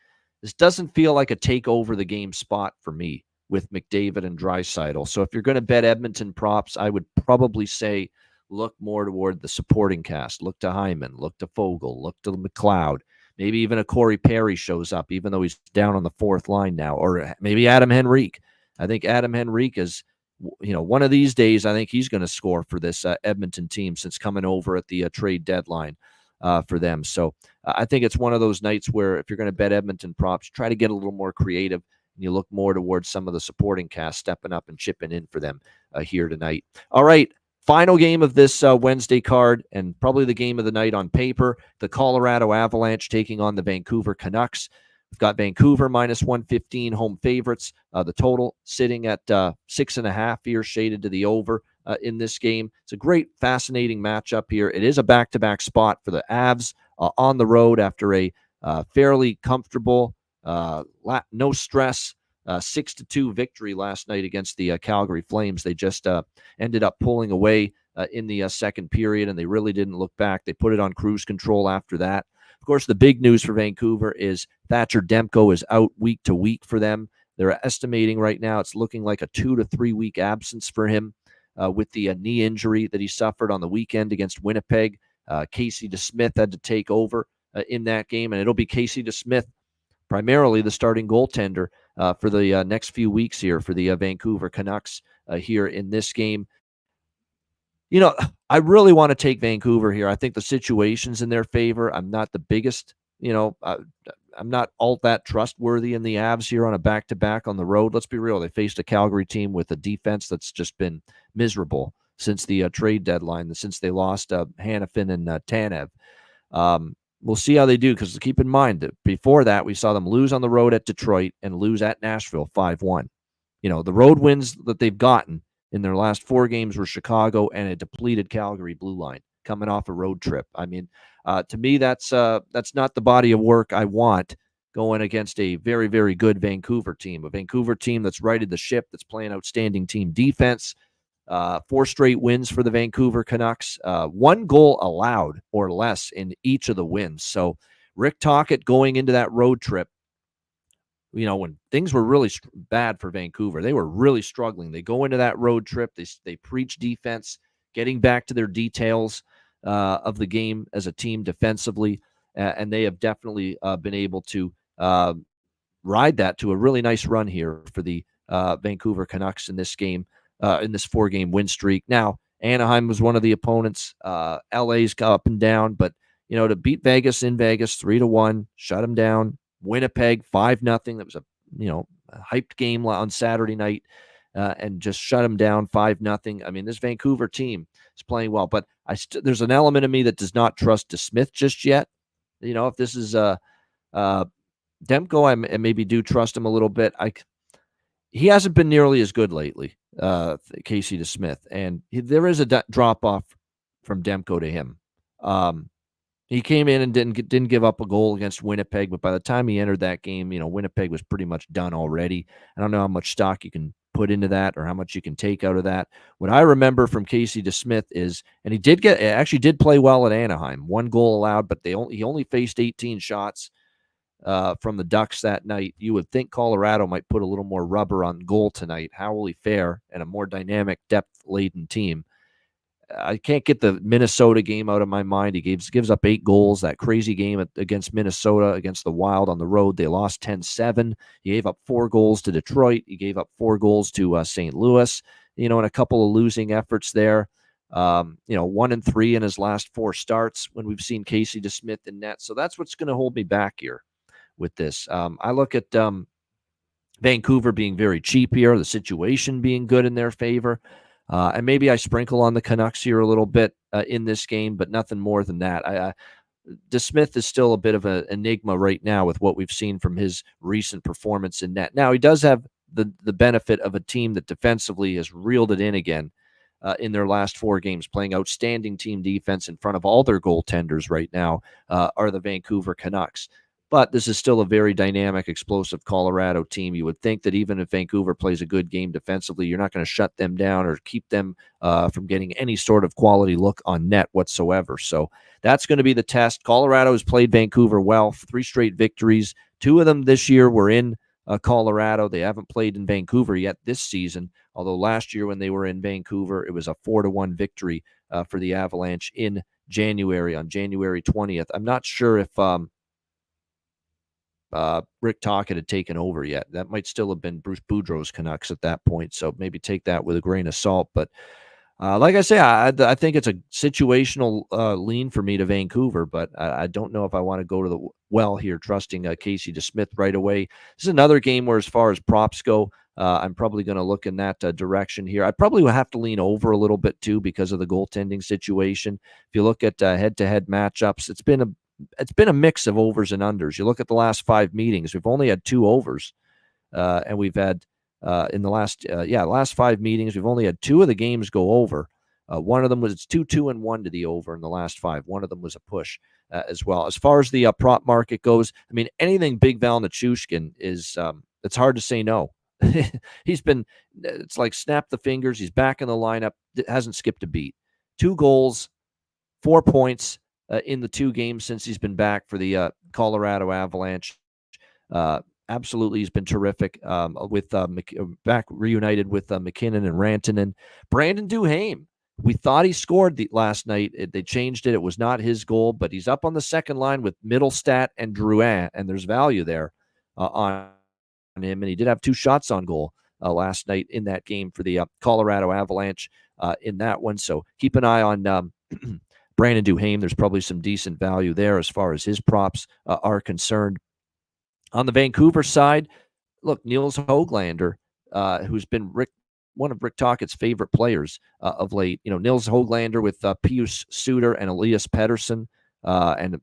This doesn't feel like a take over the game spot for me with McDavid and Draisaitl. So if you're going to bet Edmonton props, I would probably say look more toward the supporting cast. Look to Hyman, look to Fogle, look to McLeod. Maybe even a Corey Perry shows up, even though he's down on the 4th line now. Or maybe Adam Henrique. I think Adam Henrique is, one of these days, I think he's going to score for this Edmonton team since coming over at the trade deadline for them. So I think it's one of those nights where if you're going to bet Edmonton props, try to get a little more creative and you look more towards some of the supporting cast stepping up and chipping in for them here tonight. All right, final game of this Wednesday card and probably the game of the night on paper, the Colorado Avalanche taking on the Vancouver Canucks. We've got Vancouver minus 115 home favorites. The total sitting at 6.5 here, shaded to the over in this game. It's a great, fascinating matchup here. It is a back-to-back spot for the Avs on the road after a fairly comfortable, no stress, 6-2 victory last night against the Calgary Flames. They just ended up pulling away in the second period, and they really didn't look back. They put it on cruise control after that. Of course, the big news for Vancouver is Thatcher Demko is out week to week for them. They're estimating right now it's looking like a 2 to 3 week absence for him with the knee injury that he suffered on the weekend against Winnipeg. Casey DeSmith had to take over in that game, and it'll be Casey DeSmith, primarily the starting goaltender for the next few weeks here for the Vancouver Canucks here in this game. I really want to take Vancouver here. I think the situation's in their favor. I'm not the biggest, I'm not all that trustworthy in the Avs here on a back-to-back on the road. Let's be real. They faced a Calgary team with a defense that's just been miserable since the trade deadline, since they lost Hanifin and Tanev. We'll see how they do because keep in mind that before that, we saw them lose on the road at Detroit and lose at Nashville 5-1. The road wins that they've gotten in their last 4 games were Chicago and a depleted Calgary blue line coming off a road trip. I mean, to me, that's not the body of work I want going against a very, very good Vancouver team, a Vancouver team that's righted the ship, that's playing outstanding team defense. 4 straight wins for the Vancouver Canucks, 1 goal allowed or less in each of the wins. So Rick Tocchet going into that road trip, when things were really bad for Vancouver, they were really struggling. They go into that road trip, they preach defense, getting back to their details of the game as a team defensively, and they have definitely been able to ride that to a really nice run here for the Vancouver Canucks in this game, in this 4-game win streak. Now, Anaheim was one of the opponents. LA's got up and down, but to beat Vegas in Vegas 3-1, shut them down. Winnipeg 5-0. That was a hyped game on Saturday night, and just shut them down 5-0. I mean, this Vancouver team is playing well, but there's an element of me that does not trust DeSmith just yet. If this is Demko, I maybe do trust him a little bit. He hasn't been nearly as good lately, Casey DeSmith, and there is a drop off from Demko to him. He came in and didn't give up a goal against Winnipeg, but by the time he entered that game, Winnipeg was pretty much done already. I don't know how much stock you can put into that or how much you can take out of that. What I remember from Casey DeSmith is, and he actually did play well at Anaheim. 1 goal allowed, but he only faced 18 shots. from the Ducks that night. You would think Colorado might put a little more rubber on goal tonight. How will he fare and a more dynamic, depth-laden team? I can't get the Minnesota game out of my mind. He gives up 8 goals. That crazy game against Minnesota, against the Wild on the road, they lost 10-7. He gave up 4 goals to Detroit. He gave up 4 goals to St. Louis, and a couple of losing efforts there. 1-3 in his last 4 starts when we've seen Casey DeSmith in net. So that's what's going to hold me back here with this. I look at Vancouver being very cheap here, the situation being good in their favor. And maybe I sprinkle on the Canucks here a little bit in this game, but nothing more than that. DeSmith is still a bit of an enigma right now with what we've seen from his recent performance in net. Now, he does have the benefit of a team that defensively has reeled it in again in their last 4 games, playing outstanding team defense in front of all their goaltenders right now are the Vancouver Canucks. But this is still a very dynamic, explosive Colorado team. You would think that even if Vancouver plays a good game defensively, you're not going to shut them down or keep them from getting any sort of quality look on net whatsoever. So that's going to be the test. Colorado has played Vancouver well, 3 straight victories. 2 of them this year were in Colorado. They haven't played in Vancouver yet this season, although last year when they were in Vancouver, it was a 4-1 victory for the Avalanche in January, on January 20th. I'm not sure if Rick Tocchet had taken over yet. That might still have been Bruce Boudreau's Canucks at that point, so maybe take that with a grain of salt. But like I say, I think it's a situational lean for me to Vancouver, but I don't know if I want to go to the well here, trusting Casey DeSmith right away. This is another game where, as far as props go, I'm probably going to look in that direction here. I probably will have to lean over a little bit too because of the goaltending situation. If you look at head-to-head matchups, it's been a mix of overs and unders. You look at the last 5 meetings, we've only had 2 overs, and we've had in the last 5 meetings, we've only had 2 of the games go over. One of them was 2-2-1 to the over in the last 5. One of them was a push as well. As far as the prop market goes, I mean, anything Big Val Nichushkin is it's hard to say no. It's like snap the fingers. He's back in the lineup. Hasn't skipped a beat. 2 goals, 4 points in the 2 games since he's been back for the Colorado Avalanche. Absolutely, he's been terrific with back reunited with McKinnon and Rantanen. Brandon Duhaime, we thought he scored last night. They changed it. It was not his goal, but he's up on the second line with Middlestat and Drouin, and there's value there on him. And he did have 2 shots on goal last night in that game for the Colorado Avalanche in that one. So keep an eye on Brandon Duhaime. There's probably some decent value there as far as his props are concerned. On the Vancouver side, look, Nils Höglander, who's been one of Rick Tocchet's favorite players of late. Nils Höglander with Pius Suter and Elias Pettersson. And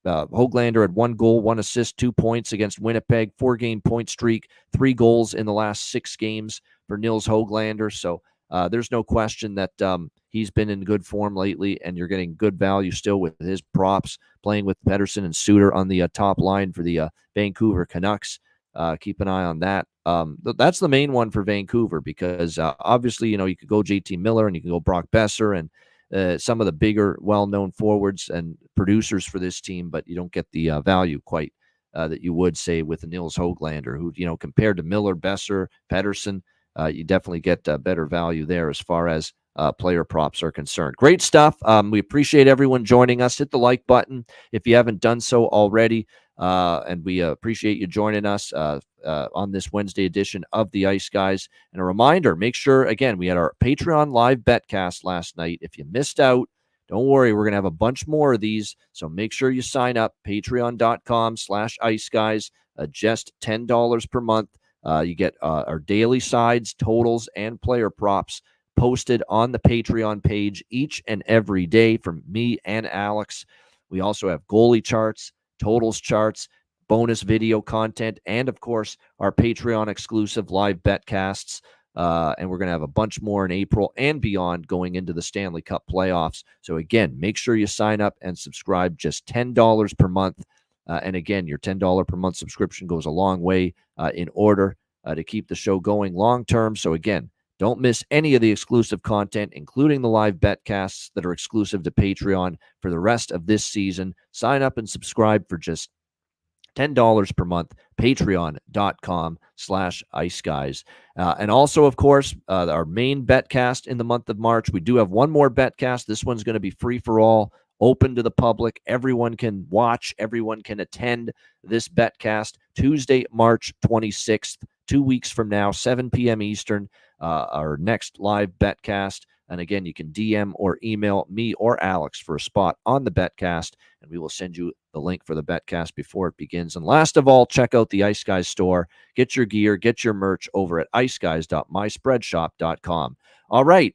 Höglander had 1 goal, 1 assist, 2 points against Winnipeg, 4-game point streak, 3 goals in the last 6 games for Nils Höglander. So there's no question that he's been in good form lately, and you're getting good value still with his props, playing with Pettersson and Suter on the top line for the Vancouver Canucks. Keep an eye on that. That's the main one for Vancouver because obviously, you could go JT Miller and you can go Brock Besser and some of the bigger, well-known forwards and producers for this team, but you don't get the value quite that you would, say, with Nils Höglander, who, compared to Miller, Besser, Pettersson, you definitely get better value there as far as player props are concerned. Great stuff. We appreciate everyone joining us. Hit the like button if you haven't done so already. And we appreciate you joining us on this Wednesday edition of the Ice Guys. And a reminder, make sure, again, we had our Patreon live betcast last night. If you missed out, don't worry, we're going to have a bunch more of these. So make sure you sign up, patreon.com/Ice Guys, just $10 per month. You get our daily sides, totals, and player props posted on the Patreon page each and every day from me and Alex. We also have goalie charts, totals charts, bonus video content, and, of course, our Patreon exclusive live betcasts. And we're going to have a bunch more in April and beyond going into the Stanley Cup playoffs. So, again, make sure you sign up and subscribe, just $10 per month. And, again, your $10 per month subscription goes a long way in order to keep the show going long term. So, again, don't miss any of the exclusive content, including the live betcasts that are exclusive to Patreon for the rest of this season. Sign up and subscribe for just $10 per month, patreon.com/iceguys. And also, of course, our main betcast in the month of March. We do have one more betcast. This one's going to be free for all, open to the public. Everyone can watch. Everyone can attend this betcast. Tuesday, March 26th, 2 weeks from now, 7 p.m. Eastern, our next live betcast. And again, you can DM or email me or Alex for a spot on the betcast, and we will send you the link for the betcast before it begins. And last of all, check out the Ice Guys store. Get your gear, get your merch over at iceguys.myspreadshop.com. All right.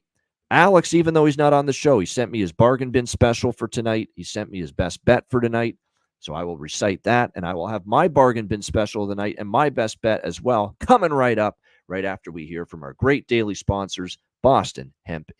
Alex, even though he's not on the show, he sent me his bargain bin special for tonight. He sent me his best bet for tonight. So I will recite that, and I will have my bargain bin special of the night and my best bet as well coming right up, right after we hear from our great daily sponsors, Boston Hemp.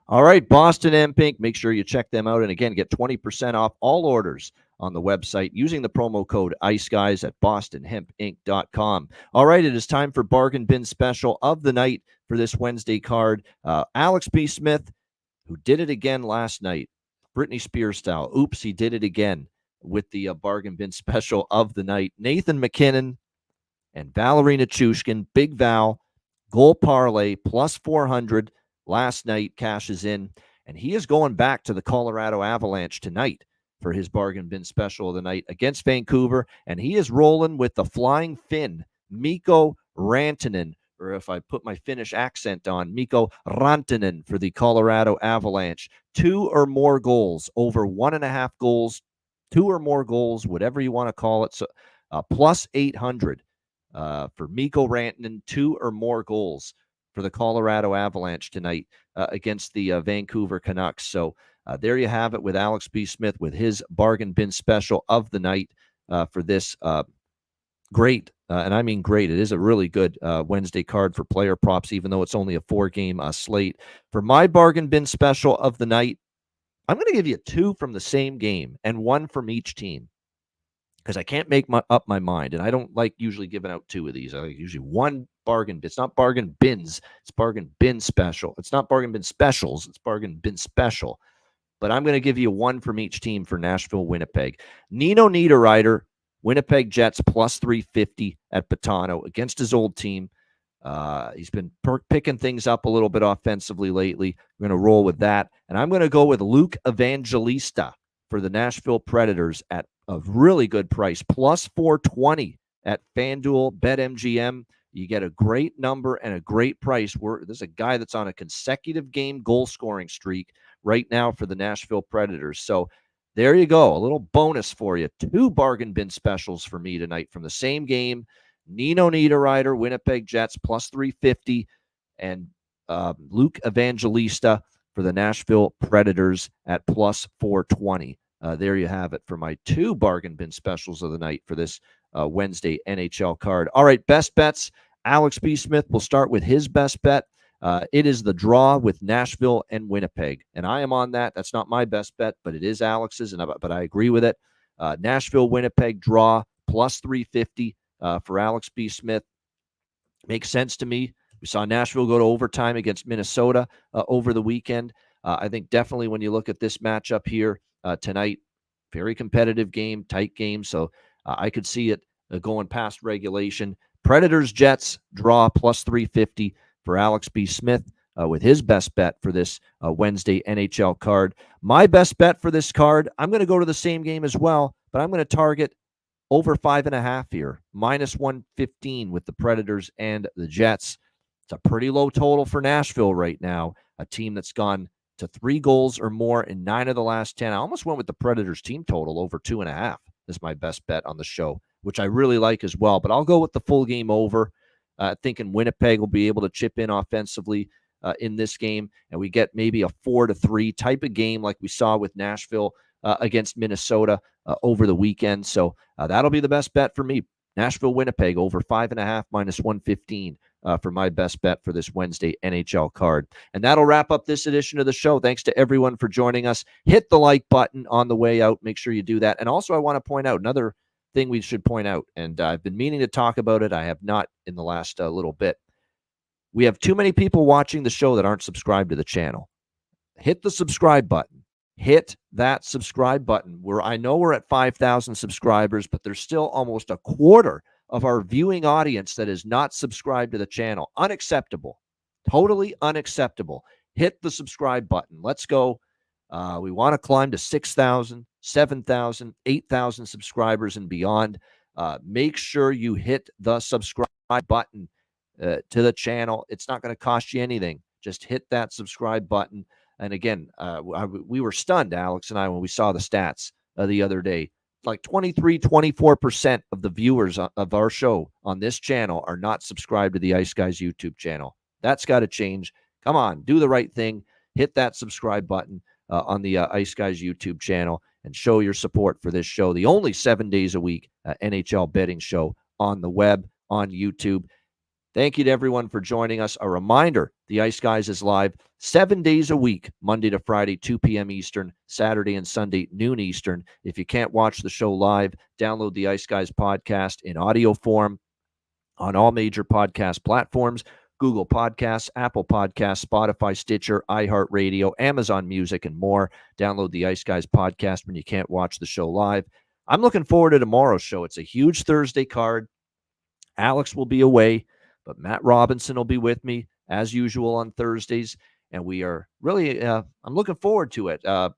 All right, Boston Hemp Inc. Make sure you check them out. And again, get 20% off all orders on the website using the promo code IceGuys at bostonhempinc.com. All right, it is time for Bargain Bin Special of the night for this Wednesday card. Alex B. Smith, who did it again last night, Britney Spears style. Oops, he did it again with the Bargain Bin Special of the night. Nathan McKinnon and Valerina Chushkin, Big Val, goal parlay, plus 400. Last night cashes in, and he is going back to the Colorado Avalanche tonight for his bargain bin special of the night against Vancouver, and he is rolling with the Flying Finn, Mikko Rantanen, or if I put my Finnish accent on, Mikko Rantanen for the Colorado Avalanche. 2 or more goals, over 1.5 goals, 2 or more goals, whatever you want to call it. So plus 800 for Mikko Rantanen, 2 or more goals for the Colorado Avalanche tonight against the Vancouver Canucks. So there you have it with Alex B. Smith with his bargain bin special of the night for this great, and I mean great, it is a really good Wednesday card for player props, even though it's only a 4-game slate. For my bargain bin special of the night, I'm going to give you 2 from the same game and 1 from each team, because I can't make up my mind, and I don't like usually giving out 2 of these. I like usually 1 bargain bin. It's not bargain bins. It's bargain bin special. It's not bargain bin specials. It's bargain bin special. But I'm going to give you 1 from each team for Nashville, Winnipeg. Nino Niederreiter, Winnipeg Jets, plus 350 at Patano against his old team. He's been picking things up a little bit offensively lately. We're going to roll with that. And I'm going to go with Luke Evangelista for the Nashville Predators at a really good price, plus 420 at FanDuel, BetMGM. You get a great number and a great price. This is a guy that's on a consecutive game goal scoring streak right now for the Nashville Predators. So there you go. A little bonus for you. 2 bargain bin specials for me tonight from the same game. Nino Niederreiter, Winnipeg Jets, plus 350, and Luke Evangelista for the Nashville Predators at plus 420. There you have it for my 2 bargain bin specials of the night for this Wednesday NHL card. All right, best bets. Alex B. Smith will start with his best bet. It is the draw with Nashville and Winnipeg, and I am on that. That's not my best bet, but it is Alex's, but I agree with it. Nashville, Winnipeg draw plus 350 for Alex B. Smith. Makes sense to me. We saw Nashville go to overtime against Minnesota over the weekend. I think definitely when you look at this matchup here tonight, very competitive game, tight game, so I could see it going past regulation. Predators, Jets, draw plus 350 for Alex B. Smith with his best bet for this Wednesday NHL card. My best bet for this card, I'm going to go to the same game as well, but I'm going to target over 5.5 here, minus 115 with the Predators and the Jets. It's a pretty low total for Nashville right now, a team that's gone to 3 goals or more in 9 of the last 10. I almost went with the Predators team total over 2.5 is my best bet on the show, which I really like as well. But I'll go with the full game over, thinking Winnipeg will be able to chip in offensively in this game, and we get maybe a 4-3 type of game like we saw with Nashville against Minnesota over the weekend. So that'll be the best bet for me. Nashville, Winnipeg over 5.5 minus 115 for my best bet for this Wednesday NHL card. And that'll wrap up this edition of the show. Thanks to everyone for joining us. Hit the like button on the way out. Make sure you do that. And also I want to point out another thing we should point out, and I've been meaning to talk about it. I have not in the last little bit. We have too many people watching the show that aren't subscribed to the channel. Hit the subscribe button. Hit that subscribe button. I know we're at 5,000 subscribers, but there's still almost a quarter of our viewing audience that is not subscribed to the channel. Unacceptable. Totally unacceptable. Hit the subscribe button. Let's go. We want to climb to 6,000, 7,000, 8,000 subscribers and beyond. Make sure you hit the subscribe button to the channel. It's not going to cost you anything. Just hit that subscribe button. And again, we were stunned, Alex and I, when we saw the stats the other day. Like 23, 24% of the viewers of our show on this channel are not subscribed to the Ice Guys YouTube channel. That's got to change. Come on, do the right thing. Hit that subscribe button on the Ice Guys YouTube channel and show your support for this show, the only 7 days a week NHL betting show on the web, on YouTube. Thank you to everyone for joining us. A reminder, the Ice Guys is live 7 days a week, Monday to Friday, 2 p.m. Eastern, Saturday and Sunday, noon Eastern. If you can't watch the show live, download the Ice Guys podcast in audio form on all major podcast platforms, Google Podcasts, Apple Podcasts, Spotify, Stitcher, iHeartRadio, Amazon Music, and more. Download the Ice Guys podcast when you can't watch the show live. I'm looking forward to tomorrow's show. It's a huge Thursday card. Alex will be away, but Matt Robinson will be with me as usual on Thursdays. And we are really, I'm looking forward to it. A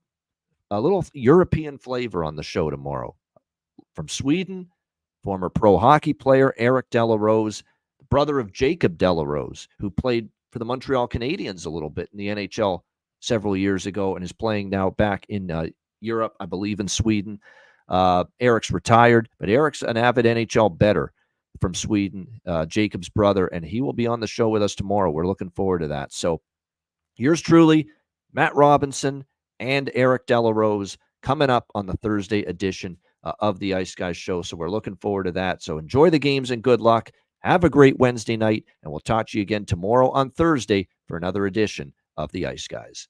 little European flavor on the show tomorrow. From Sweden, former pro hockey player Eric Delarose, the brother of Jacob Delarose, who played for the Montreal Canadiens a little bit in the NHL several years ago and is playing now back in Europe, I believe in Sweden. Eric's retired, but Eric's an avid NHL bettor from Sweden, Jacob's brother, and he will be on the show with us tomorrow. We're looking forward to that. So yours truly, Matt Robinson and Eric Delarose coming up on the Thursday edition of the Ice Guys show. So we're looking forward to that. So enjoy the games and good luck. Have a great Wednesday night, and we'll talk to you again tomorrow on Thursday for another edition of the Ice Guys.